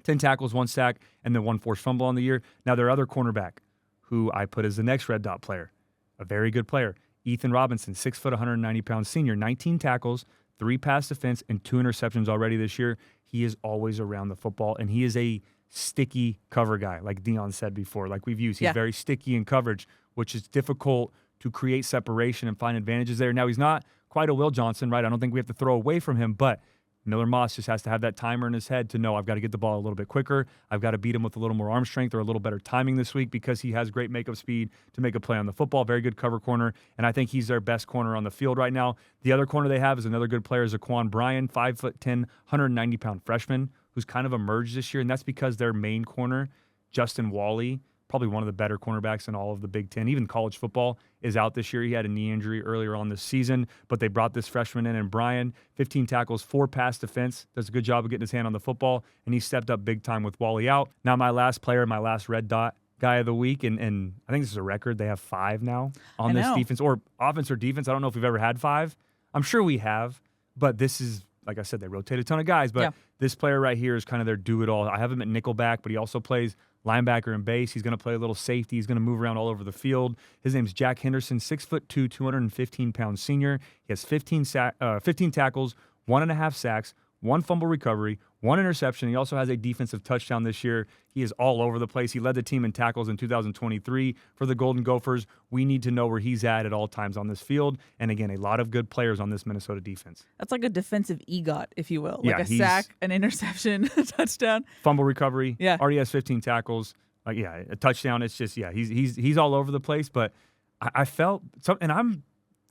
[SPEAKER 2] 10 tackles, 1 sack, and then 1 forced fumble on the year. Now, their other cornerback, who I put as the next red dot player, a very good player, Ethan Robinson, 6 foot, 190-pound senior, 19 tackles, 3 pass defense, and 2 interceptions already this year. He is always around the football, and he is a sticky cover guy, like Dion said before, like we've used. He's very sticky in coverage, which is difficult to create separation and find advantages there. Now, he's not quite a Will Johnson, right? I don't think we have to throw away from him, but Miller Moss just has to have that timer in his head to know I've got to get the ball a little bit quicker. I've got to beat him with a little more arm strength or a little better timing this week because he has great makeup speed to make a play on the football. Very good cover corner, and I think he's their best corner on the field right now. The other corner they have is another good player, Zaquan Bryan, 5'10", 190-pound freshman, who's kind of emerged this year, and that's because their main corner, Justin Wally, probably one of the better cornerbacks in all of the Big Ten, even college football, is out this year. He had a knee injury earlier on this season, but they brought this freshman in, and Bryan, 15 tackles, 4 pass defense, does a good job of getting his hand on the football, and he stepped up big time with Wally out. Now my last player, my last red dot guy of the week, and I think this is a record. They have 5 now on this defense, or offense or defense. I don't know if we've ever had 5. I'm sure we have, but this is, like I said, they rotate a ton of guys, but this player right here is kind of their do-it-all. I have him at nickelback, but he also plays linebacker and base. He's going to play a little safety. He's going to move around all over the field. His name's Jack Henderson, 6'2", 215-pound senior. He has 15 tackles, 1.5 sacks, 1 fumble recovery, 1 interception. He also has a defensive touchdown this year. He is all over the place. He led the team in tackles in 2023 for the Golden Gophers. We need to know where he's at all times on this field. And again, a lot of good players on this Minnesota defense.
[SPEAKER 1] That's like a defensive EGOT, if you will. Like a sack, an interception, a touchdown.
[SPEAKER 2] Fumble recovery. Yeah. Already has 15 tackles. A touchdown. It's just, he's all over the place. But I felt something, and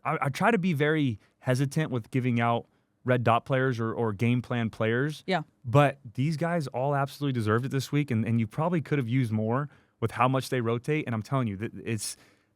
[SPEAKER 2] I try to be very hesitant with giving out red dot players or game plan players. Yeah. But these guys all absolutely deserved it this week, and you probably could have used more with how much they rotate. And I'm telling you,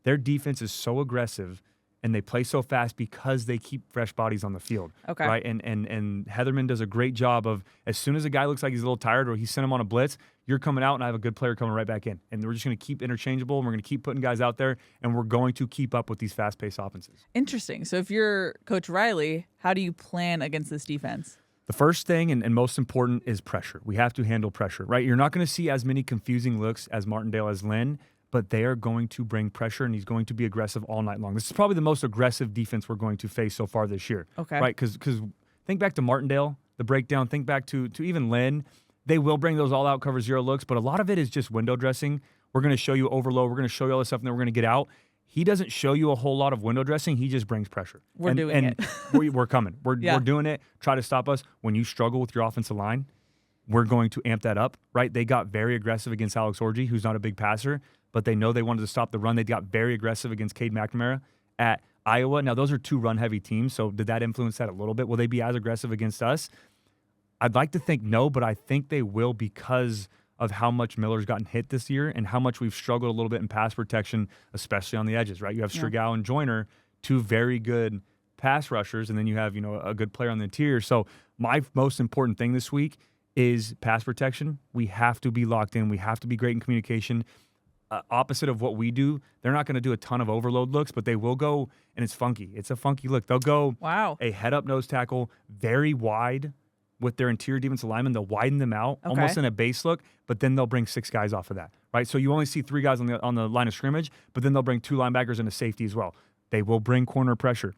[SPEAKER 2] their defense is so aggressive, and they play so fast because they keep fresh bodies on the field. Okay. Right? And Heatherman does a great job of, as soon as a guy looks like he's a little tired or he sent him on a blitz, you're coming out and I have a good player coming right back in. And we're just going to keep interchangeable, and we're going to keep putting guys out there, and we're going to keep up with these fast-paced offenses.
[SPEAKER 1] Interesting. So if you're Coach Riley, how do you plan against this defense?
[SPEAKER 2] The first thing and most important is pressure. We have to handle pressure, right? You're not going to see as many confusing looks as Martindale as Lynn, but they are going to bring pressure, and he's going to be aggressive all night long. This is probably the most aggressive defense we're going to face so far this year. Okay. Right? Because think back to Martindale, the breakdown. Think back to even Lynn. They will bring those all-out cover zero looks, but a lot of it is just window dressing. We're going to show you overload. We're going to show you all this stuff, and then we're going to get out. He doesn't show you a whole lot of window dressing. He just brings pressure.
[SPEAKER 1] We're doing it.
[SPEAKER 2] We're coming. We're doing it. Try to stop us. When you struggle with your offensive line, we're going to amp that up, right? They got very aggressive against Alex Orji, who's not a big passer, but they know they wanted to stop the run. They got very aggressive against Cade McNamara at Iowa. Now, those are 2 run-heavy teams, so did that influence that a little bit? Will they be as aggressive against us? I'd like to think no, but I think they will because of how much Miller's gotten hit this year and how much we've struggled a little bit in pass protection, especially on the edges, right? You have Strigow and Joyner, 2 very good pass rushers, and then you have, a good player on the interior. So my most important thing this week is pass protection. We have to be locked in. We have to be great in communication. Opposite of what we do, they're not going to do a ton of overload looks, but they will go, and it's funky. It's a funky look. They'll go a head-up nose tackle, very wide, with their interior defensive linemen. They'll widen them out almost in a base look, but then they'll bring 6 guys off of that, right? So you only see 3 guys on the line of scrimmage, but then they'll bring 2 linebackers and a safety as well. They will bring corner pressure.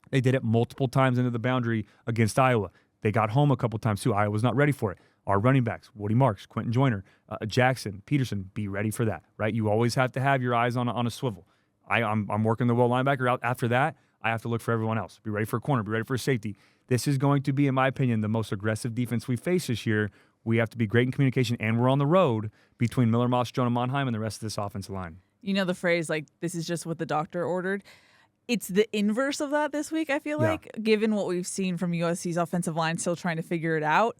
[SPEAKER 2] They did it multiple times into the boundary against Iowa. They got home a couple times too. Iowa was not ready for it. Our running backs, Woody Marks, Quentin Joyner, Jackson, Peterson, be ready for that, right? You always have to have your eyes on a swivel. I'm working the will linebacker out. After that, I have to look for everyone else. Be ready for a corner. Be ready for a safety. This is going to be, in my opinion, the most aggressive defense we face this year. We have to be great in communication, and we're on the road between Miller Moss, Jonah Monheim, and the rest of this offensive line.
[SPEAKER 1] You know the phrase, like, this is just what the doctor ordered? It's the inverse of that this week, I feel like, given what we've seen from USC's offensive line still trying to figure it out.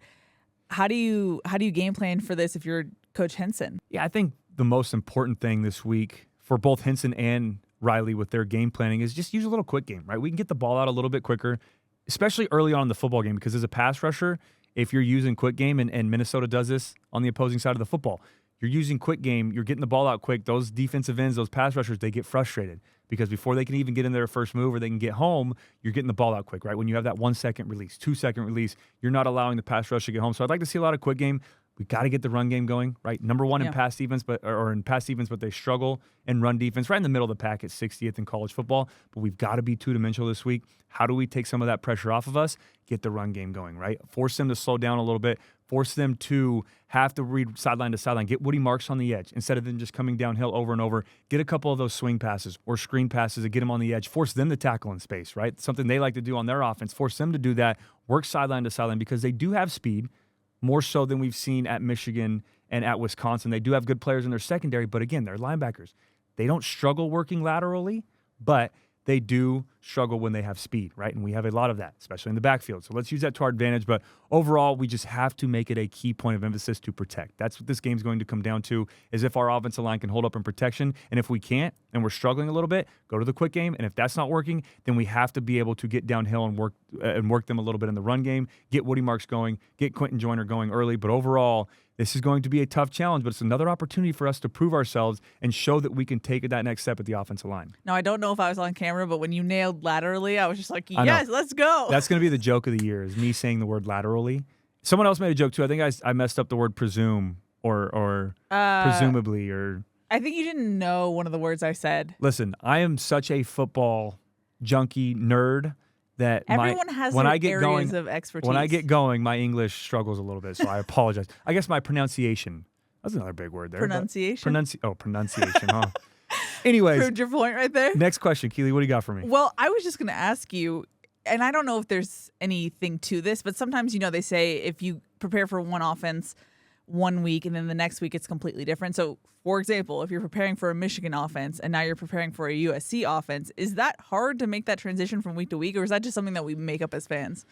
[SPEAKER 1] How do you game plan for this if you're Coach Henson?
[SPEAKER 2] Yeah, I think the most important thing this week for both Henson and Riley with their game planning is just use a little quick game, right? We can get the ball out a little bit quicker, especially early on in the football game, because as a pass rusher, if you're using quick game, and Minnesota does this on the opposing side of the football, you're using quick game, you're getting the ball out quick, those defensive ends, those pass rushers, they get frustrated because before they can even get in their first move or they can get home, you're getting the ball out quick, right? When you have that 1-second release, 2-second release, you're not allowing the pass rush to get home. So I'd like to see a lot of quick game. We got to get the run game going, right? Number one in pass defense, but they struggle in run defense, right in the middle of the pack at 60th in college football. But we've got to be two-dimensional this week. How do we take some of that pressure off of us? Get the run game going, right? Force them to slow down a little bit. Force them to have to read sideline to sideline. Get Woody Marks on the edge instead of them just coming downhill over and over. Get a couple of those swing passes or screen passes to get them on the edge. Force them to tackle in space, right? Something they like to do on their offense. Force them to do that. Work sideline to sideline because they do have speed. More so than we've seen at Michigan and at Wisconsin. They do have good players in their secondary, but again, they're linebackers. They don't struggle working laterally, but they do struggle when they have speed, right? And we have a lot of that, especially in the backfield. So let's use that to our advantage. But overall, we just have to make it a key point of emphasis to protect. That's what this game's going to come down to, is if our offensive line can hold up in protection. And if we can't, and we're struggling a little bit, go to the quick game. And if that's not working, then we have to be able to get downhill and work them a little bit in the run game, get Woody Marks going, get Quentin Joyner going early. But overall, this is going to be a tough challenge, but it's another opportunity for us to prove ourselves and show that we can take that next step at the offensive line.
[SPEAKER 1] Now, I don't know if I was on camera, but when you nailed laterally, I was just like, yes, let's go.
[SPEAKER 2] That's going to be the joke of the year, is me saying the word laterally. Someone else made a joke, too. I think I messed up the word presume or presumably. Or
[SPEAKER 1] I think you didn't know one of the words I said.
[SPEAKER 2] Listen, I am such a football junkie nerd that
[SPEAKER 1] everyone has
[SPEAKER 2] when
[SPEAKER 1] their
[SPEAKER 2] I get
[SPEAKER 1] areas
[SPEAKER 2] going,
[SPEAKER 1] of expertise.
[SPEAKER 2] When I get going, my English struggles a little bit, so I apologize. I guess my pronunciation. That's another big word there.
[SPEAKER 1] Pronunciation?
[SPEAKER 2] Pronunciation, huh? Anyways.
[SPEAKER 1] Proved your point right there.
[SPEAKER 2] Next question, Keely, what do you got for me?
[SPEAKER 1] Well, I was just going to ask you, and I don't know if there's anything to this, but sometimes, they say if you prepare for one offense one week and then the next week it's completely different. So, for example, if you're preparing for a Michigan offense and now you're preparing for a USC offense, is that hard to make that transition from week to week, or is that just something that we make up as fans?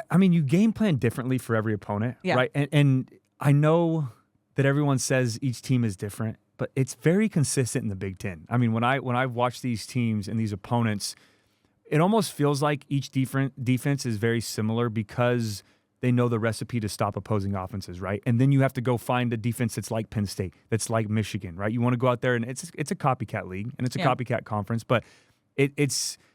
[SPEAKER 2] I mean, you game plan differently for every opponent, right? And I know that everyone says each team is different, but it's very consistent in the Big Ten. I mean, when I watch these teams and these opponents, it almost feels like each defense is very similar because they know the recipe to stop opposing offenses, right? And then you have to go find a defense that's like Penn State, that's like Michigan, right? You want to go out there, and it's a copycat league, and it's a copycat conference, but it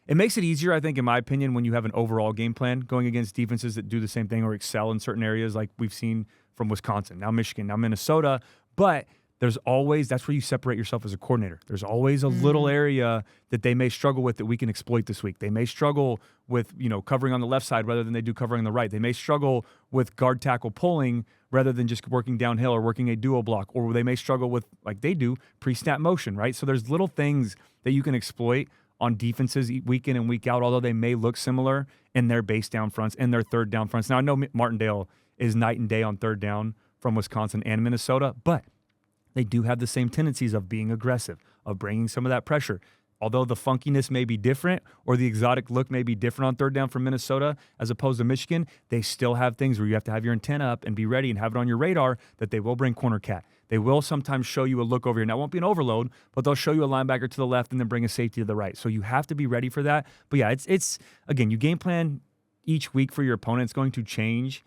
[SPEAKER 2] makes it easier, I think, in my opinion, when you have an overall game plan going against defenses that do the same thing or excel in certain areas like we've seen from Wisconsin, now Michigan, now Minnesota, but there's always, that's where you separate yourself as a coordinator. There's always a little area that they may struggle with that we can exploit this week. They may struggle with, covering on the left side rather than they do covering on the right. They may struggle with guard tackle pulling rather than just working downhill or working a duo block, or they may struggle with, like they do, pre-snap motion, right? So there's little things that you can exploit on defenses week in and week out, although they may look similar in their base down fronts and their third down fronts. Now, I know Martindale is night and day on third down from Wisconsin and Minnesota, but they do have the same tendencies of being aggressive, of bringing some of that pressure. Although the funkiness may be different or the exotic look may be different on third down from Minnesota as opposed to Michigan, they still have things where you have to have your antenna up and be ready and have it on your radar that they will bring corner cat. They will sometimes show you a look over here. Now, it won't be an overload, but they'll show you a linebacker to the left and then bring a safety to the right. So you have to be ready for that. But yeah, it's again, you game plan each week for your opponent. It's going to change,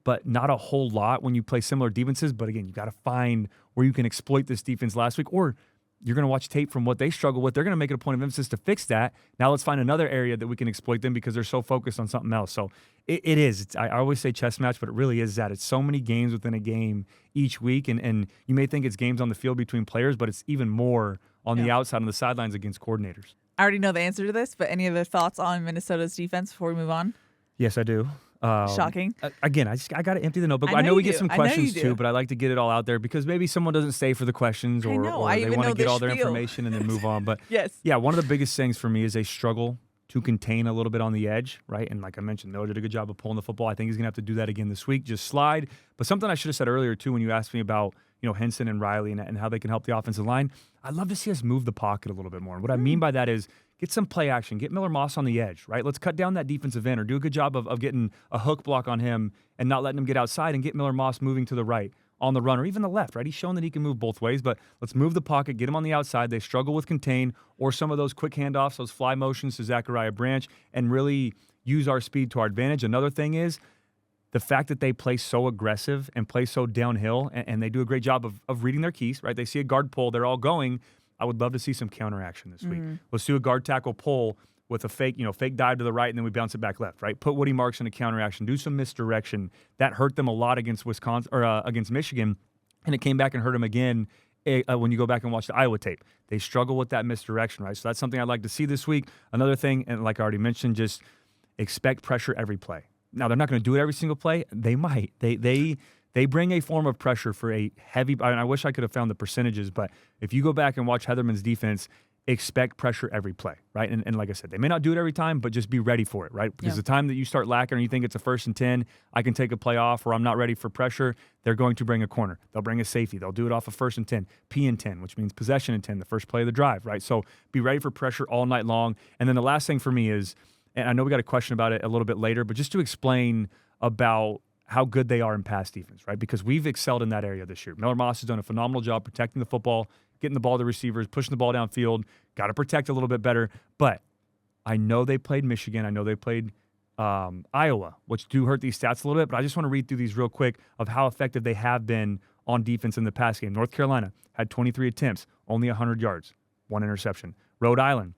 [SPEAKER 2] but not a whole lot when you play similar defenses. But again, you got to find where you can exploit this defense last week, or you're going to watch tape from what they struggle with. They're going to make it a point of emphasis to fix that. Now let's find another area that we can exploit them because they're so focused on something else. So it is. I always say chess match, but it really is that. It's so many games within a game each week, and you may think it's games on the field between players, but it's even more on the outside, on the sidelines against coordinators.
[SPEAKER 1] I already know the answer to this, but any other thoughts on Minnesota's defense before we move on?
[SPEAKER 2] Yes, I do.
[SPEAKER 1] Shocking.
[SPEAKER 2] Again, I got to empty the notebook. I know we get some questions too, but I like to get it all out there because maybe someone doesn't stay for the questions or they want to get all their information and then move on. But
[SPEAKER 1] yes.
[SPEAKER 2] Yeah, one of the biggest things for me is they struggle to contain a little bit on the edge, right? And like I mentioned, Noah did a good job of pulling the football. I think he's going to have to do that again this week, just slide. But something I should have said earlier too when you asked me about Henson and Riley and how they can help the offensive line, I'd love to see us move the pocket a little bit more. And what I mean by that is get some play action. Get Miller Moss on the edge, right? Let's cut down that defensive end or do a good job of getting a hook block on him and not letting him get outside and get Miller Moss moving to the right on the run or even the left, right? He's shown that he can move both ways, but let's move the pocket, get him on the outside. They struggle with contain or some of those quick handoffs, those fly motions to Zachariah Branch, and really use our speed to our advantage. Another thing is the fact that they play so aggressive and play so downhill, and they do a great job of reading their keys, right? They see a guard pull, they're all going. I would love to see some counteraction this week. Let's do a guard tackle pull with a fake dive to the right, and then we bounce it back left, right? Put Woody Marks in a counteraction, do some misdirection. That hurt them a lot against Wisconsin or against Michigan, and it came back and hurt them again when you go back and watch the Iowa tape. They struggle with that misdirection, right? So that's something I'd like to see this week. Another thing, and like I already mentioned, just expect pressure every play. Now, they're not going to do it every single play. They might. They bring a form of pressure for a heavy, and I wish I could have found the percentages, but if you go back and watch Heatherman's defense, expect pressure every play, right? And like I said, they may not do it every time, but just be ready for it, right? Because the time that you start lacking or you think it's a 1st and 10, I can take a play off or I'm not ready for pressure, they're going to bring a corner. They'll bring a safety. They'll do it off of 1st and 10, P and 10, which means possession and 10, the first play of the drive, right? So be ready for pressure all night long. And then the last thing for me is, and I know we got a question about it a little bit later, but just to explain about how good they are in pass defense, right? Because we've excelled in that area this year. Miller Moss has done a phenomenal job protecting the football, getting the ball to receivers, pushing the ball downfield, got to protect a little bit better. But I know they played Michigan. I know they played Iowa, which do hurt these stats a little bit, but I just want to read through these real quick of how effective they have been on defense in the pass game. North Carolina had 23 attempts, only 100 yards, 1 interception. Rhode Island,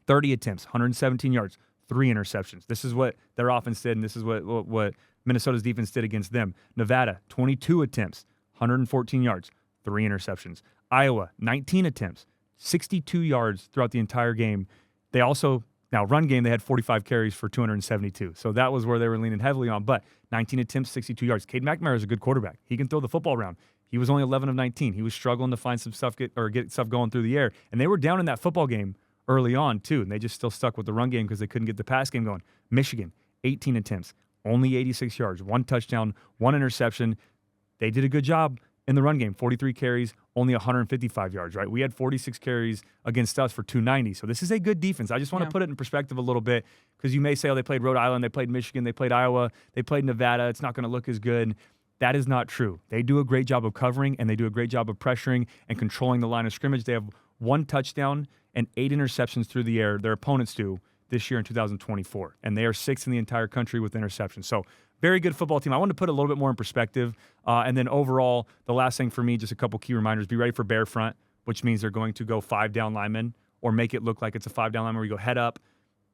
[SPEAKER 2] 30 attempts, 117 yards, 3 interceptions. This is what their offense did, and this is what Minnesota's defense did against them. Nevada, 22 attempts, 114 yards, 3 interceptions. Iowa, 19 attempts, 62 yards throughout the entire game. They also, now run game, they had 45 carries for 272. So that was where they were leaning heavily on. But 19 attempts, 62 yards. Cade McNamara is a good quarterback. He can throw the football around. He was only 11 of 19. He was struggling to find some stuff, get stuff going through the air. And they were down in that football game early on too, and they just still stuck with the run game because they couldn't get the pass game going. Michigan, 18 attempts, only 86 yards, 1 touchdown, 1 interception. They did a good job in the run game, 43 carries, only 155 yards, right? We had 46 carries against us for 290. So this is a good defense. I just want to put it in perspective a little bit because you may say, oh, they played Rhode Island, they played Michigan, they played Iowa, they played Nevada. It's not going to look as good. That is not true. They do a great job of covering, and they do a great job of pressuring and controlling the line of scrimmage. They have 1 touchdown and 8 interceptions through the air. Their opponents do this year in 2024, and they are 6th in the entire country with interceptions. So very good football team. I wanted to put a little bit more in perspective. And then overall, the last thing for me, just a couple key reminders. Be ready for bear front, which means they're going to go 5 down linemen or make it look like it's a 5 down lineman where you go head up,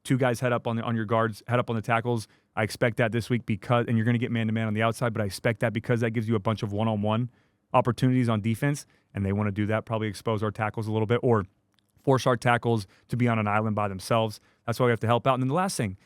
[SPEAKER 2] 2 guys head up on your guards, head up on the tackles. I expect that this week and you're going to get man-to-man on the outside, but I expect that because that gives you a bunch of one-on-one opportunities on defense, and they want to do that, probably expose our tackles a little bit or force our tackles to be on an island by themselves. That's why we have to help out. And then the last thing,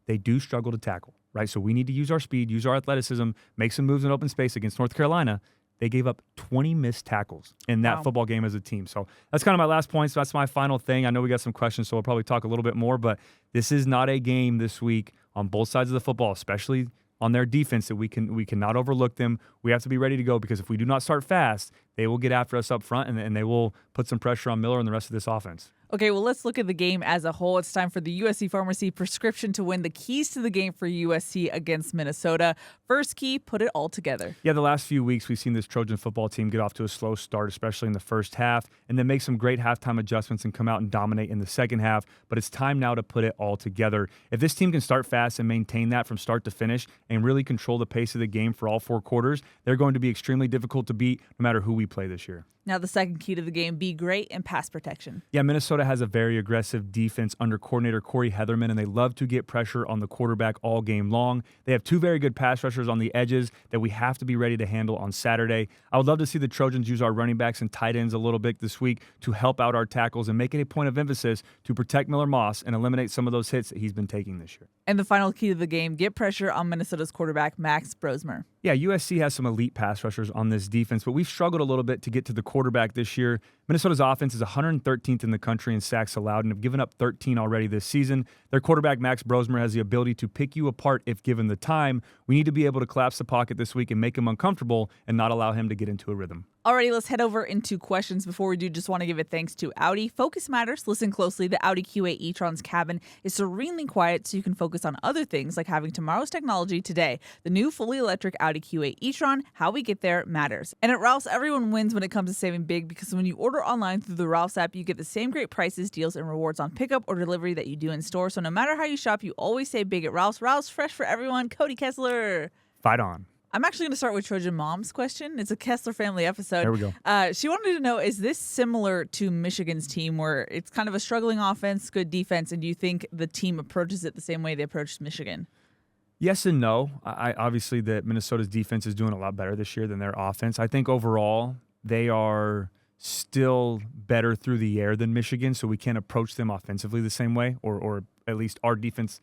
[SPEAKER 2] they do struggle to tackle, right? So we need to use our speed, use our athleticism, make some moves in open space. Against North Carolina, they gave up 20 missed tackles in that football game as a team. So that's kind of my last point. So that's my final thing. I know we got some questions, so we'll probably talk a little bit more, but this is not a game this week on both sides of the football, especially on their defense, that we cannot overlook them. We have to be ready to go because if we do not start fast, they will get after us up front and they will put some pressure on Miller and the rest of this offense.
[SPEAKER 1] Okay, well, let's look at the game as a whole. It's time for the USC Pharmacy prescription to win, the keys to the game for USC against Minnesota. First key, put it all together.
[SPEAKER 2] Yeah, the last few weeks we've seen this Trojan football team get off to a slow start, especially in the first half, and then make some great halftime adjustments and come out and dominate in the second half. But it's time now to put it all together. If this team can start fast and maintain that from start to finish and really control the pace of the game for all 4 quarters, they're going to be extremely difficult to beat no matter who we we play this year.
[SPEAKER 1] Now, the second key to the game, be great in pass protection.
[SPEAKER 2] Yeah, Minnesota has a very aggressive defense under coordinator Corey Heatherman, and they love to get pressure on the quarterback all game long. They have two very good pass rushers on the edges that we have to be ready to handle on Saturday. I would love to see the Trojans use our running backs and tight ends a little bit this week to help out our tackles and make it a point of emphasis to protect Miller Moss and eliminate some of those hits that he's been taking this year.
[SPEAKER 1] And the final key to the game, get pressure on Minnesota's quarterback, Max Brosmer.
[SPEAKER 2] Yeah, USC has some elite pass rushers on this defense, but we've struggled a little bit to get to the quarterback this year. Minnesota's offense is 113th in the country in sacks allowed and have given up 13 already this season. Their quarterback, Max Brosmer, has the ability to pick you apart if given the time. We need to be able to collapse the pocket this week and make him uncomfortable and not allow him to get into a rhythm.
[SPEAKER 1] Alrighty, let's head over into questions. Before we do, just want to give a thanks to Audi. Focus matters. Listen closely. The Audi Q8 e-tron's cabin is serenely quiet so you can focus on other things like having tomorrow's technology today. The new fully electric Audi Q8 e-tron, how we get there matters. And at Ralph's, everyone wins when it comes to saving big because when you order online through the Ralph's app, you get the same great prices, deals, and rewards on pickup or delivery that you do in store. So no matter how you shop, you always save big at Ralph's. Ralph's, fresh for everyone. Cody Kessler.
[SPEAKER 2] Fight on.
[SPEAKER 1] I'm actually going to start with Trojan Mom's question. It's a Kessler family episode.
[SPEAKER 2] There we go.
[SPEAKER 1] She wanted to know, is this similar to Michigan's team where it's kind of a struggling offense, good defense, and do you think the team approaches it the same way they approached Michigan?
[SPEAKER 2] Yes and no. I obviously that Minnesota's defense is doing a lot better this year than their offense. I think overall they are still better through the air than Michigan, so we can't approach them offensively the same way, or at least our defense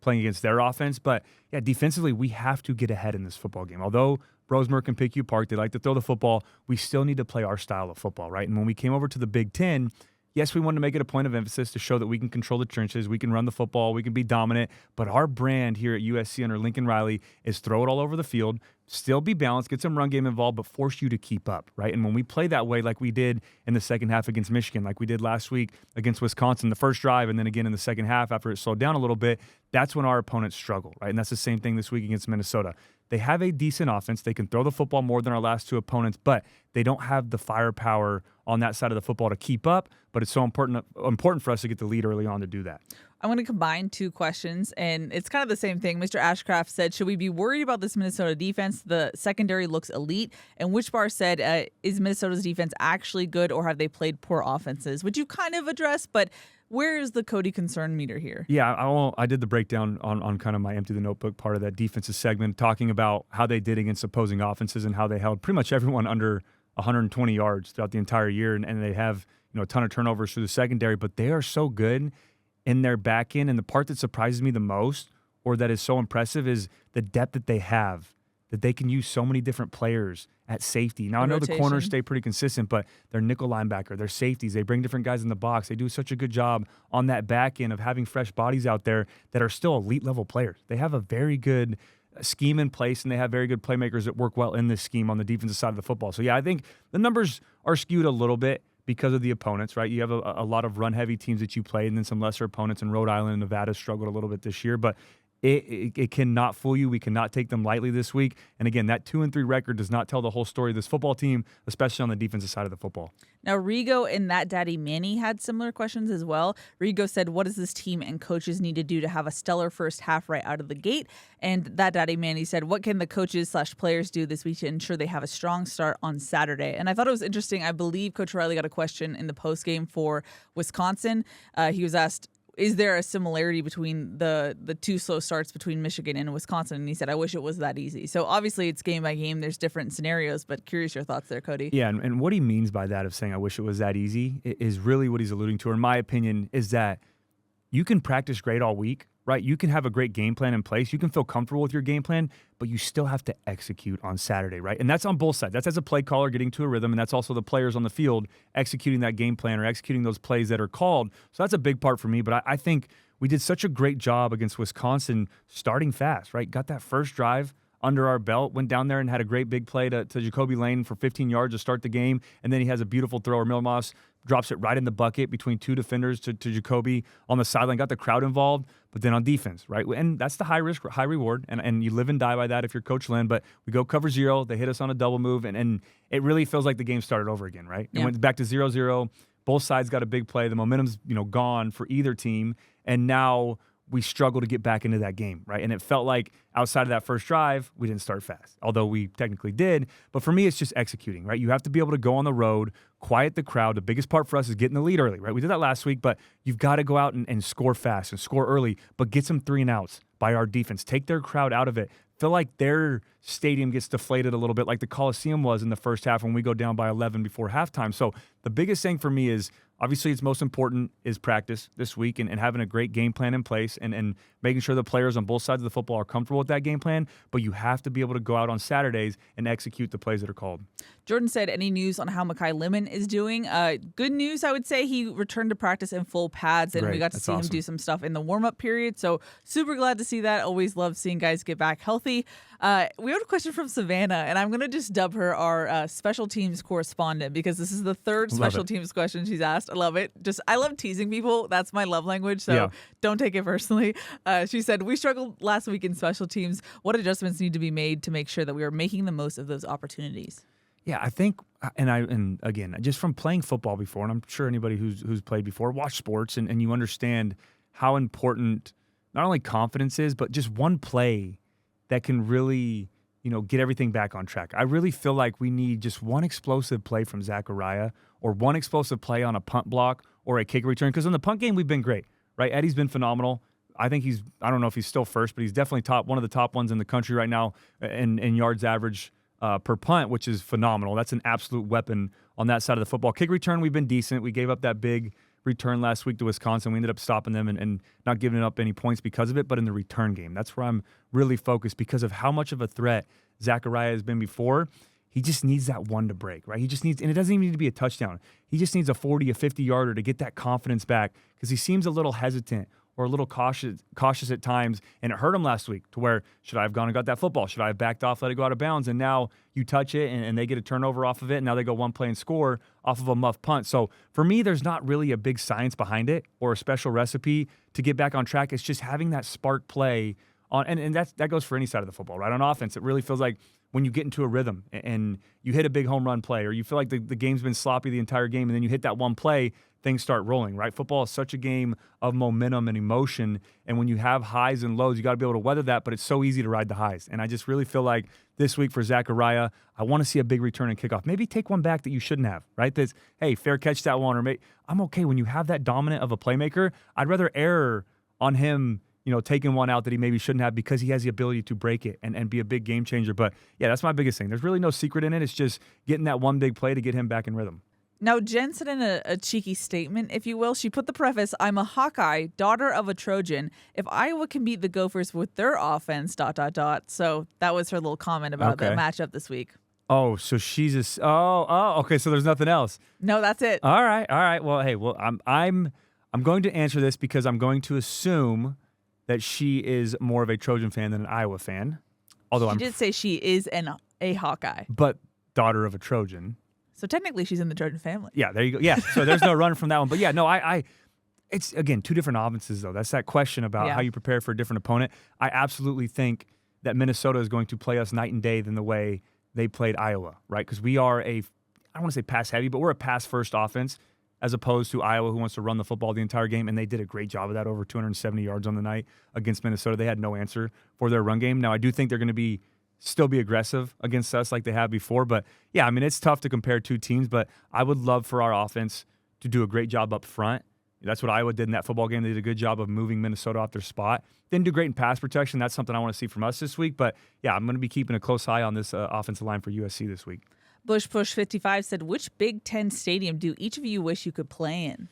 [SPEAKER 2] playing against their offense. But yeah, defensively, we have to get ahead in this football game. Although Brosmer can pick you apart, they like to throw the football, we still need to play our style of football, right? And when we came over to the Big Ten, yes, we wanted to make it a point of emphasis to show that we can control the trenches, we can run the football, we can be dominant, but our brand here at USC under Lincoln Riley is throw it all over the field, still be balanced, get some run game involved, but force you to keep up, right? And when we play that way, like we did in the second half against Michigan, like we did last week against Wisconsin, the first drive, and then again in the second half after it slowed down a little bit, that's when our opponents struggle, right? And that's the same thing this week against Minnesota. They have a decent offense. They can throw the football more than our last two opponents, but they don't have the firepower on that side of the football to keep up. But it's so important for us to get the lead early on to do that.
[SPEAKER 1] I'm going to combine two questions, and it's kind of the same thing. Mr. Ashcraft said, should we be worried about this Minnesota defense? The secondary looks elite. And Wishbar said, is Minnesota's defense actually good, or have they played poor offenses? Which you kind of addressed, but where is the Cody concern meter here?
[SPEAKER 2] Yeah, I did the breakdown on kind of my Empty the Notebook part of that defensive segment, talking about how they did against opposing offenses and how they held pretty much everyone under 120 yards throughout the entire year, and they have a ton of turnovers through the secondary, but they are so good in their back end. And the part that surprises me the most, or that is so impressive, is the depth that they have, that they can use so many different players at safety. Now, I know the corners stay pretty consistent, but their nickel linebacker, their safeties, they bring different guys in the box. They do such a good job on that back end of having fresh bodies out there that are still elite level players. They have a very good scheme in place, and they have very good playmakers that work well in this scheme on the defensive side of the football. So, yeah, I think the numbers are skewed a little bit because of the opponents, right? You have a lot of run-heavy teams that you play, and then some lesser opponents in Rhode Island and Nevada struggled a little bit this year, but it cannot fool you. We cannot take them lightly this week. And again, that 2-3 record does not tell the whole story of this football team, especially on the defensive side of the football.
[SPEAKER 1] Now, Rigo and That Daddy Manny had similar questions as well. Rigo said, what does this team and coaches need to do to have a stellar first half right out of the gate? And That Daddy Manny said, what can the coaches/players do this week to ensure they have a strong start on Saturday? And I thought it was interesting. I believe Coach Riley got a question in the postgame for Wisconsin. He was asked, is there a similarity between the two slow starts between Michigan and Wisconsin? And he said, I wish it was that easy. So obviously it's game by game. There's different scenarios, but curious your thoughts there, Cody.
[SPEAKER 2] Yeah, and what he means by that of saying, I wish it was that easy, is really what he's alluding to, in my opinion, is that you can practice great all week, right? You can have a great game plan in place. You can feel comfortable with your game plan, but you still have to execute on Saturday, right? And that's on both sides. That's as a play caller getting to a rhythm, and that's also the players on the field executing that game plan or executing those plays that are called. So that's a big part for me, but I think we did such a great job against Wisconsin starting fast, right? Got that first drive under our belt, went down there and had a great big play to Jacoby Lane for 15 yards to start the game, and then he has a beautiful throw where Milmoss drops it right in the bucket between two defenders to Jacoby on the sideline, got the crowd involved, but then on defense, right? And that's the high risk, high reward, and you live and die by that if you're Coach Lynn, but we go cover zero, they hit us on a double move, and it really feels like the game started over again, right? It went back to 0-0, both sides got a big play, the momentum's gone for either team, and now we struggled to get back into that game, right? And it felt like outside of that first drive, we didn't start fast, although we technically did. But for me, it's just executing, right? You have to be able to go on the road, quiet the crowd. The biggest part for us is getting the lead early, right? We did that last week, but you've got to go out and score fast and score early, but get some 3-and-outs by our defense. Take their crowd out of it. Feel like their stadium gets deflated a little bit like the Coliseum was in the first half when we go down by 11 before halftime. So the biggest thing for me is, obviously, it's most important is practice this week and having a great game plan in place and making sure the players on both sides of the football are comfortable with that game plan. But you have to be able to go out on Saturdays and execute the plays that are called.
[SPEAKER 1] Jordan said, any news on how Mekhi Lemon is doing? Good news, I would say. He returned to practice in full pads, and we got to see him do some stuff in the warm-up period. So super glad to see that. Always love seeing guys get back healthy. We have a question from Savannah, and I'm going to just dub her our special teams correspondent because this is the third special teams question she's asked. I love it. I love teasing people. That's my love language, so don't take it personally. She said, we struggled last week in special teams. What adjustments need to be made to make sure that we are making the most of those opportunities?
[SPEAKER 2] Yeah, I think, and again, just from playing football before, and I'm sure anybody who's played before, watch sports, and you understand how important not only confidence is, but just one play that can really, get everything back on track. I really feel like we need just one explosive play from Zachariah or one explosive play on a punt block or a kick return. Because in the punt game, we've been great, right? Eddie's been phenomenal. I think I don't know if he's still first, but he's definitely one of the top ones in the country right now in yards average per punt, which is phenomenal. That's an absolute weapon on that side of the football. Kick return, we've been decent. We gave up that big return last week to Wisconsin. We ended up stopping them and not giving up any points because of it, but in the return game, that's where I'm really focused because of how much of a threat Zachariah has been before. He just needs that one to break, right? He just needs, and it doesn't even need to be a touchdown. He just needs a 40, a 50-yarder to get that confidence back because he seems a little hesitant or a little cautious at times, and it hurt him last week to where, should I have gone and got that football? Should I have backed off, let it go out of bounds? And now you touch it, and they get a turnover off of it, and now they go one play and score off of a muff punt. So for me, there's not really a big science behind it or a special recipe to get back on track. It's just having that spark play on, and that goes for any side of the football, right? On offense, it really feels like when you get into a rhythm and you hit a big home run play, or you feel like the game's been sloppy the entire game, and then you hit that one play, things start rolling, right? Football is such a game of momentum and emotion, and when you have highs and lows, you got to be able to weather that, but it's so easy to ride the highs. And I just really feel like this week for Zachariah, I want to see a big return and kickoff. Maybe take one back that you shouldn't have, right? That's, hey, fair catch that one, or I'm okay when you have that dominant of a playmaker. I'd rather err on him, taking one out that he maybe shouldn't have because he has the ability to break it and be a big game changer. But yeah, that's my biggest thing. There's really no secret in it. It's just getting that one big play to get him back in rhythm.
[SPEAKER 1] Now, Jen said in a cheeky statement, if you will, she put the preface, I'm a Hawkeye, daughter of a Trojan. If Iowa can beat the Gophers with their offense, ... So that was her little comment about the matchup this week.
[SPEAKER 2] Oh, so she's okay. So there's nothing else.
[SPEAKER 1] No, that's it.
[SPEAKER 2] All right. Well, hey, I'm going to answer this because I'm going to assume that she is more of a Trojan fan than an Iowa fan. Although
[SPEAKER 1] she did say she is a Hawkeye,
[SPEAKER 2] but daughter of a Trojan.
[SPEAKER 1] So technically, she's in the Trojan family.
[SPEAKER 2] Yeah, there you go. Yeah, so there's no run from that one. But yeah, no, it's, again, two different offenses, though. That's that question about how you prepare for a different opponent. I absolutely think that Minnesota is going to play us night and day than the way they played Iowa, right? Because we are I don't want to say pass heavy, but we're a pass-first offense as opposed to Iowa, who wants to run the football the entire game, and they did a great job of that, over 270 yards on the night against Minnesota. They had no answer for their run game. Now, I do think they're going to still be aggressive against us like they have before. But, yeah, I mean, it's tough to compare two teams, but I would love for our offense to do a great job up front. That's what Iowa did in that football game. They did a good job of moving Minnesota off their spot. Didn't do great in pass protection. That's something I want to see from us this week. But, yeah, I'm going to be keeping a close eye on this offensive line for USC this week.
[SPEAKER 1] Bush Push 55 said, which Big Ten stadium do each of you wish you could play in?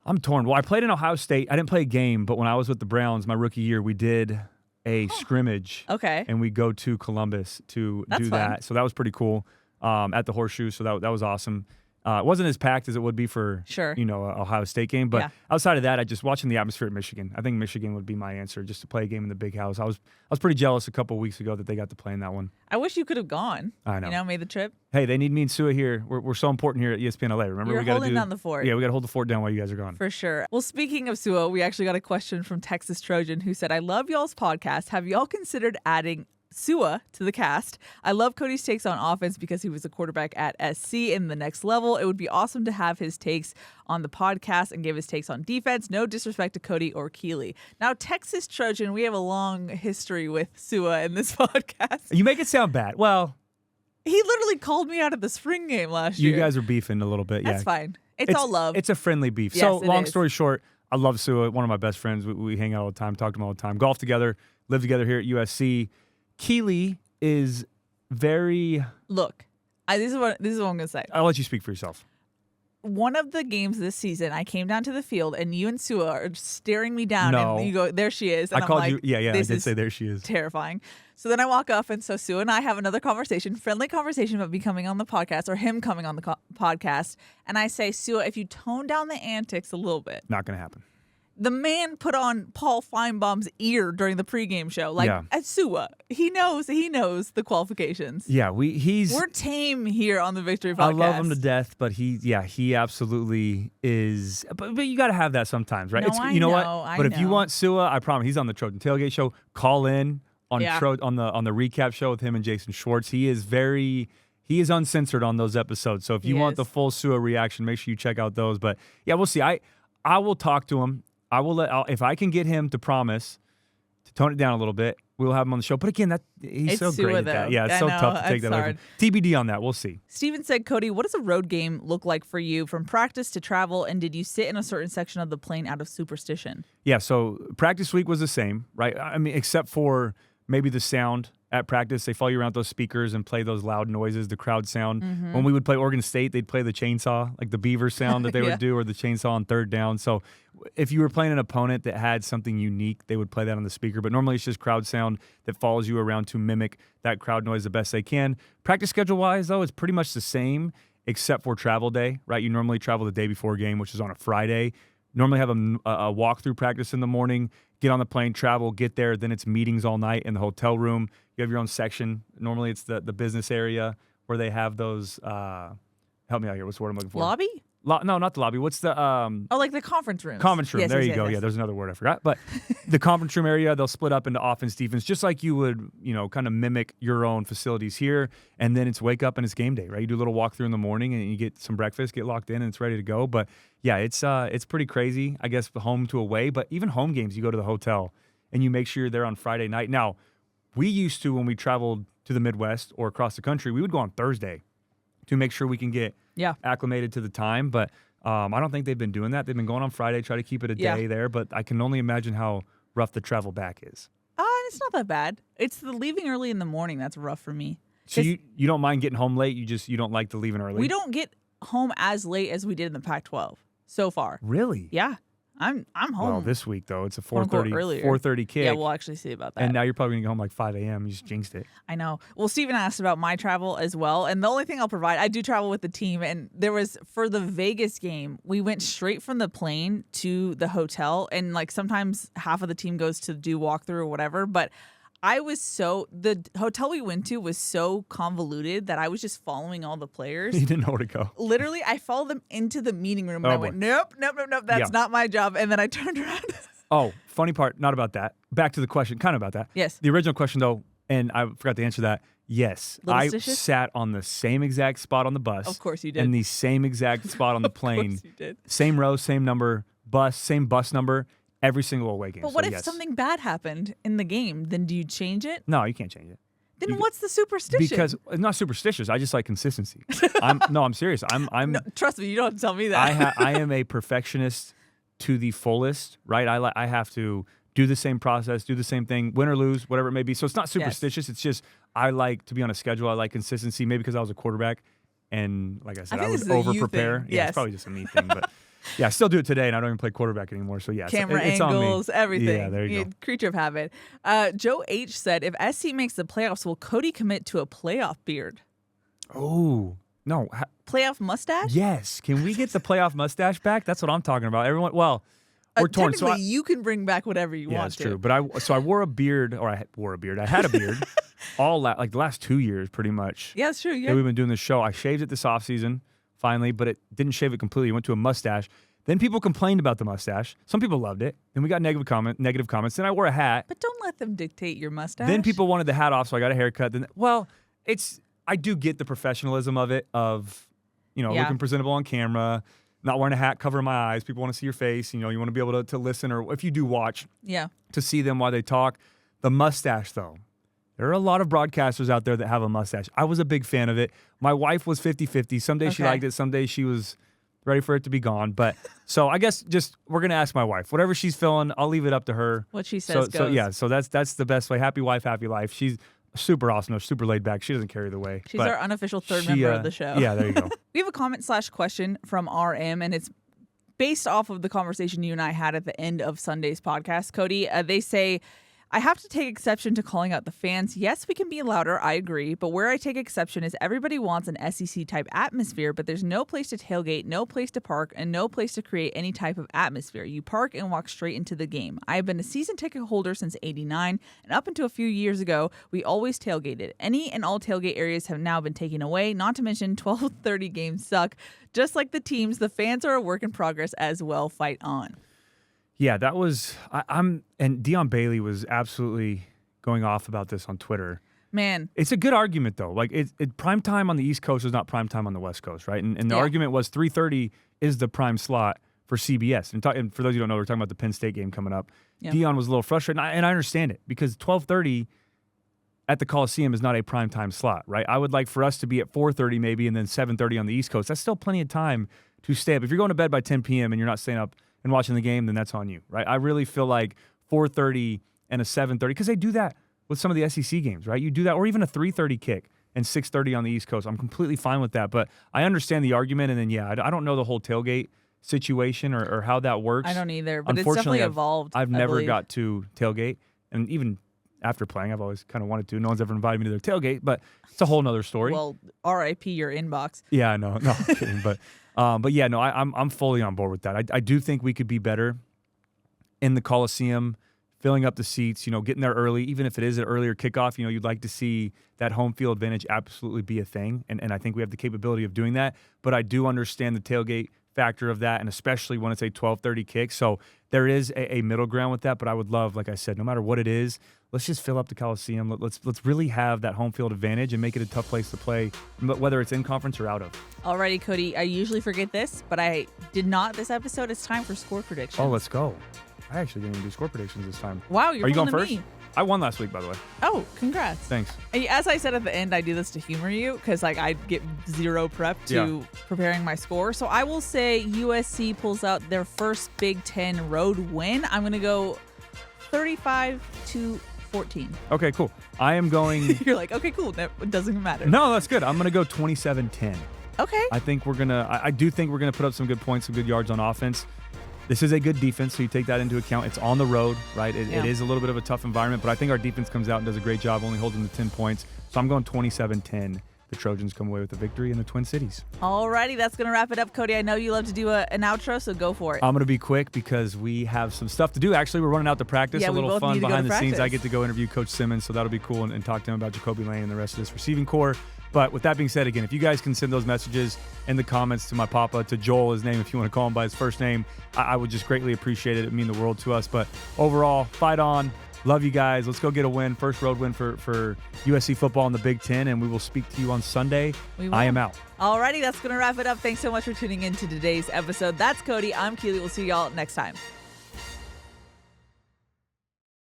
[SPEAKER 2] I'm torn. Well, I played in Ohio State. I didn't play a game, but when I was with the Browns my rookie year, we did a scrimmage.
[SPEAKER 1] Okay.
[SPEAKER 2] And we go to Columbus to do that.
[SPEAKER 1] Fun.
[SPEAKER 2] So that was pretty cool at the Horseshoe. So that was awesome. It wasn't as packed as it would be for Ohio State game. But outside of that, I just watching the atmosphere at Michigan. I think Michigan would be my answer, just to play a game in the big house. I was pretty jealous a couple of weeks ago that they got to play in that one.
[SPEAKER 1] I wish you could have gone.
[SPEAKER 2] I know.
[SPEAKER 1] Made the trip.
[SPEAKER 2] Hey, they need me and Sua here. We're so important here at ESPN LA. Remember,
[SPEAKER 1] we got to holding down the fort.
[SPEAKER 2] Yeah, we got to hold the fort down while you guys are gone.
[SPEAKER 1] For sure. Well, speaking of Sua, we actually got a question from Texas Trojan who said, I love y'all's podcast. Have y'all considered adding Sua to the cast. I love Cody's takes on offense because he was a quarterback at SC in the next level. It would be awesome to have his takes on the podcast and give his takes on defense. No disrespect to Cody or Keely. Now, Texas Trojan, we have a long history with Sua in this podcast.
[SPEAKER 2] You make it sound bad. Well,
[SPEAKER 1] he literally called me out at the spring game last year.
[SPEAKER 2] You guys are beefing a little bit.
[SPEAKER 1] That's fine. It's all love.
[SPEAKER 2] It's a friendly beef.
[SPEAKER 1] Yes,
[SPEAKER 2] so long
[SPEAKER 1] is.
[SPEAKER 2] Story short, I love Sua, one of my best friends. We hang out all the time, talk to him all the time, golf together, live together here at USC. Keely is very...
[SPEAKER 1] Look, this is what I'm going to say.
[SPEAKER 2] I'll let you speak for yourself.
[SPEAKER 1] One of the games this season, I came down to the field, and you and Sua are staring me down,
[SPEAKER 2] No.
[SPEAKER 1] and you go, there she is. And
[SPEAKER 2] I
[SPEAKER 1] I'm
[SPEAKER 2] called
[SPEAKER 1] like,
[SPEAKER 2] you. Yeah, I
[SPEAKER 1] this
[SPEAKER 2] did
[SPEAKER 1] is
[SPEAKER 2] say there she is.
[SPEAKER 1] terrifying. So then I walk up, and so Sua and I have another conversation, friendly conversation about me coming on the podcast, or him coming on the podcast. And I say, Sua, if you tone down the antics a little bit.
[SPEAKER 2] Not going to happen.
[SPEAKER 1] The man put on Paul Feinbaum's ear during the pregame show. Like, at Sua, he knows the qualifications.
[SPEAKER 2] Yeah, we're
[SPEAKER 1] tame here on the Victory Podcast.
[SPEAKER 2] I love him to death, but he absolutely is. But you got to have that sometimes, right?
[SPEAKER 1] No,
[SPEAKER 2] you know what? But if you want Sua, I promise he's on the Trojan Tailgate show. Call in on the recap show with him and Jason Schwartz. He is uncensored on those episodes. So if you want the full Sua reaction, make sure you check out those. But yeah, we'll see. I will talk to him. If I can get him to promise to tone it down a little bit, we'll have him on the show. But again, he's so great at that. Yeah, it's so tough to take that away from. TBD on that. We'll see.
[SPEAKER 1] Steven said, Cody, what does a road game look like for you from practice to travel? And did you sit in a certain section of the plane out of superstition?
[SPEAKER 2] Yeah, so practice week was the same, right? I mean, except for maybe the sound at practice. They follow you around those speakers and play those loud noises, the crowd sound. Mm-hmm. When we would play Oregon State, they'd play the chainsaw, like the beaver sound that they would do, or the chainsaw on third down. So if you were playing an opponent that had something unique, they would play that on the speaker. But normally it's just crowd sound that follows you around to mimic that crowd noise the best they can. Practice schedule-wise, though, it's pretty much the same except for travel day, right? You normally travel the day before game, which is on a Friday. Normally have a walkthrough practice in the morning, get on the plane, travel, get there, then it's meetings all night in the hotel room. You have your own section. Normally it's the business area where they have those, help me out here, what's the word I'm looking for?
[SPEAKER 1] Lobby?
[SPEAKER 2] No, not the lobby. What's the...
[SPEAKER 1] like the conference room.
[SPEAKER 2] Conference room,
[SPEAKER 1] yes,
[SPEAKER 2] there
[SPEAKER 1] yes,
[SPEAKER 2] you go.
[SPEAKER 1] yes.
[SPEAKER 2] Yeah, there's another word I forgot. But the conference room area, they'll split up into offense, defense, just like you would, kind of mimic your own facilities here. And then it's wake up and it's game day, right? You do a little walkthrough in the morning and you get some breakfast, get locked in, and it's ready to go. But yeah, it's pretty crazy, I guess, home to away. But even home games, you go to the hotel and you make sure you're there on Friday night. Now, we used to, when we traveled to the Midwest or across the country, we would go on Thursday to make sure we can get acclimated to the time. But I don't think they've been doing that. They've been going on Friday, try to keep it a day there. But I can only imagine how rough the travel back is.
[SPEAKER 1] It's not that bad. It's the leaving early in the morning that's rough for me.
[SPEAKER 2] So you don't mind getting home late? You don't like the leaving early?
[SPEAKER 1] We don't get home as late as we did in the Pac-12 so far.
[SPEAKER 2] Really?
[SPEAKER 1] Yeah. I'm home.
[SPEAKER 2] Well, this week, though, it's a 4:30 kick.
[SPEAKER 1] Yeah, we'll actually see about that.
[SPEAKER 2] And now you're probably going to get home like 5 a.m. You just jinxed it.
[SPEAKER 1] I know. Well, Steven asked about my travel as well. And the only thing I'll provide, I do travel with the team. And there was, for the Vegas game, we went straight from the plane to the hotel. And like sometimes half of the team goes to do walkthrough or whatever. But the hotel we went to was so convoluted that I was just following all the players.
[SPEAKER 2] You didn't know where to go.
[SPEAKER 1] Literally, I followed them into the meeting room and I went, nope, that's not my job. And then I turned around.
[SPEAKER 2] Oh, funny part, not about that. Back to the question, kind of about that.
[SPEAKER 1] Yes.
[SPEAKER 2] The original question, though, and I forgot to answer that. Yes, I sat on the same exact spot on the bus.
[SPEAKER 1] Of course you did.
[SPEAKER 2] And the same exact spot on the plane.
[SPEAKER 1] Of course you did.
[SPEAKER 2] Same row, same number, same bus number. Every single away game.
[SPEAKER 1] But what if something bad happened in the game? Then do you change it?
[SPEAKER 2] No, you can't change it.
[SPEAKER 1] Then what's the superstition?
[SPEAKER 2] Because it's not superstitious. I just like consistency. I'm serious. No,
[SPEAKER 1] trust me, you don't have to tell me that.
[SPEAKER 2] I am a perfectionist to the fullest, right? I have to do the same process, do the same thing, win or lose, whatever it may be. So it's not superstitious. It's just I like to be on a schedule. I like consistency, maybe because I was a quarterback. And like I said, I would over-prepare. Yeah, it's probably just a me thing, but... Yeah, I still do it today, and I don't even play quarterback anymore. So, yeah,
[SPEAKER 1] camera
[SPEAKER 2] it's
[SPEAKER 1] angles,
[SPEAKER 2] on me.
[SPEAKER 1] everything.
[SPEAKER 2] Yeah, there you go.
[SPEAKER 1] Creature of habit. Joe H. said, if SC makes the playoffs, will Cody commit to a playoff beard?
[SPEAKER 2] Oh, no.
[SPEAKER 1] Playoff mustache?
[SPEAKER 2] Yes. Can we get the playoff mustache back? That's what I'm talking about. Everyone, well, we're torn.
[SPEAKER 1] So you can bring back whatever you want to.
[SPEAKER 2] Yeah, that's true. But I wore a beard, or I wore a beard. I had a beard like the last 2 years, pretty much.
[SPEAKER 1] Yeah, that's true. Yeah.
[SPEAKER 2] We've been doing this show. I shaved it this offseason. Finally, but it didn't shave it completely. It went to a mustache. Then people complained about the mustache. Some people loved it. Then we got negative comments. Then I wore a hat.
[SPEAKER 1] But don't let them dictate your mustache.
[SPEAKER 2] Then people wanted the hat off, so I got a haircut. Then, I do get the professionalism of it, of, looking presentable on camera, not wearing a hat covering my eyes. People want to see your face. You want to be able to listen, or if you do watch, to see them while they talk. The mustache, though. There are a lot of broadcasters out there that have a mustache. I was a big fan of it. My wife was 50-50. Some days she liked it. Some days she was ready for it to be gone. But so I guess we're going to ask my wife. Whatever she's feeling, I'll leave it up to her.
[SPEAKER 1] What she says goes.
[SPEAKER 2] So that's the best way. Happy wife, happy life. She's super awesome, super laid back. She doesn't carry the way.
[SPEAKER 1] She's our unofficial third member of the show.
[SPEAKER 2] Yeah, there you go.
[SPEAKER 1] We have a comment/question from RM, and it's based off of the conversation you and I had at the end of Sunday's podcast. Cody, they say, I have to take exception to calling out the fans. Yes, we can be louder, I agree, but where I take exception is everybody wants an SEC-type atmosphere, but there's no place to tailgate, no place to park, and no place to create any type of atmosphere. You park and walk straight into the game. I have been a season ticket holder since '89, and up until a few years ago, we always tailgated. Any and all tailgate areas have now been taken away, not to mention 12:30 games suck. Just like the teams, the fans are a work in progress as well. Fight on.
[SPEAKER 2] Yeah, that was and Deion Bailey was absolutely going off about this on Twitter.
[SPEAKER 1] Man,
[SPEAKER 2] it's a good argument though. Like prime time on the East Coast is not prime time on the West Coast, right? And the argument was 3:30 is the prime slot for CBS. And for those who don't know, we're talking about the Penn State game coming up. Yeah. Deion was a little frustrated, and I understand it because 12:30 at the Coliseum is not a prime time slot, right? I would like for us to be at 4:30 maybe, and then 7:30 on the East Coast. That's still plenty of time to stay up. If you're going to bed by 10 p.m. and you're not staying up and watching the game, then that's on you, right? I really feel like 4:30 and a 7:30, because they do that with some of the SEC games, right? You do that, or even a 3:30 kick and 6:30 on the East Coast. I'm completely fine with that, but I understand the argument, and then, I don't know the whole tailgate situation or how that works.
[SPEAKER 1] I don't either, but it's definitely evolved.
[SPEAKER 2] I've never got to tailgate, and even after playing, I've always kind of wanted to. No one's ever invited me to their tailgate, but it's a whole nother story.
[SPEAKER 1] Well, RIP your inbox.
[SPEAKER 2] Yeah, no, I'm kidding, but yeah, no, I'm fully on board with that. I do think we could be better in the Coliseum, filling up the seats, getting there early, even if it is an earlier kickoff. You'd like to see that home field advantage absolutely be a thing, and I think we have the capability of doing that. But I do understand the tailgate factor of that, and especially when it's a 12:30 kick. So there is a middle ground with that, but I would love, like I said, no matter what it is, let's just fill up the Coliseum. Let's really have that home field advantage and make it a tough place to play, whether it's in conference or out of.
[SPEAKER 1] Alrighty, Cody, I usually forget this, but I did not this episode. It's time for score predictions.
[SPEAKER 2] Oh, let's go. I actually didn't even do score predictions this time.
[SPEAKER 1] Wow, Are you going
[SPEAKER 2] first?
[SPEAKER 1] Me.
[SPEAKER 2] I won last week, by the way.
[SPEAKER 1] Oh, congrats.
[SPEAKER 2] Thanks.
[SPEAKER 1] As I said at the end, I do this to humor you because I get zero prep to preparing my score. So I will say USC pulls out their first Big Ten road win. I'm going to go 35-14.
[SPEAKER 2] Okay, cool. I am going...
[SPEAKER 1] You're like, okay, cool. That doesn't matter.
[SPEAKER 2] No, that's good. I'm going to go 27-10.
[SPEAKER 1] Okay.
[SPEAKER 2] I think we're going to... I do think we're going to put up some good points, some good yards on offense. This is a good defense, so you take that into account. It's on the road, right? It is a little bit of a tough environment, but I think our defense comes out and does a great job, only holding the 10 points. So I'm going 27-10. The Trojans come away with the victory in the Twin Cities.
[SPEAKER 1] Alrighty, that's going to wrap it up. Cody, I know you love to do an outro, so go for it.
[SPEAKER 2] I'm going to be quick because we have some stuff to do. Actually, we're running out to practice.
[SPEAKER 1] Yeah,
[SPEAKER 2] a little fun behind the scenes.
[SPEAKER 1] I
[SPEAKER 2] get to go interview Coach Simmons, so that'll be cool, and talk to him about Jacoby Lane and the rest of this receiving core. But with that being said, again, if you guys can send those messages in the comments to my papa, to Joel, his name, if you want to call him by his first name, I would just greatly appreciate it. It would mean the world to us. But overall, fight on. Love you guys. Let's go get a win. First road win for USC football in the Big Ten, and we will speak to you on Sunday. I am out.
[SPEAKER 1] Alrighty, that's going to wrap it up. Thanks so much for tuning in to today's episode. That's Cody. I'm Keely. We'll see y'all next time.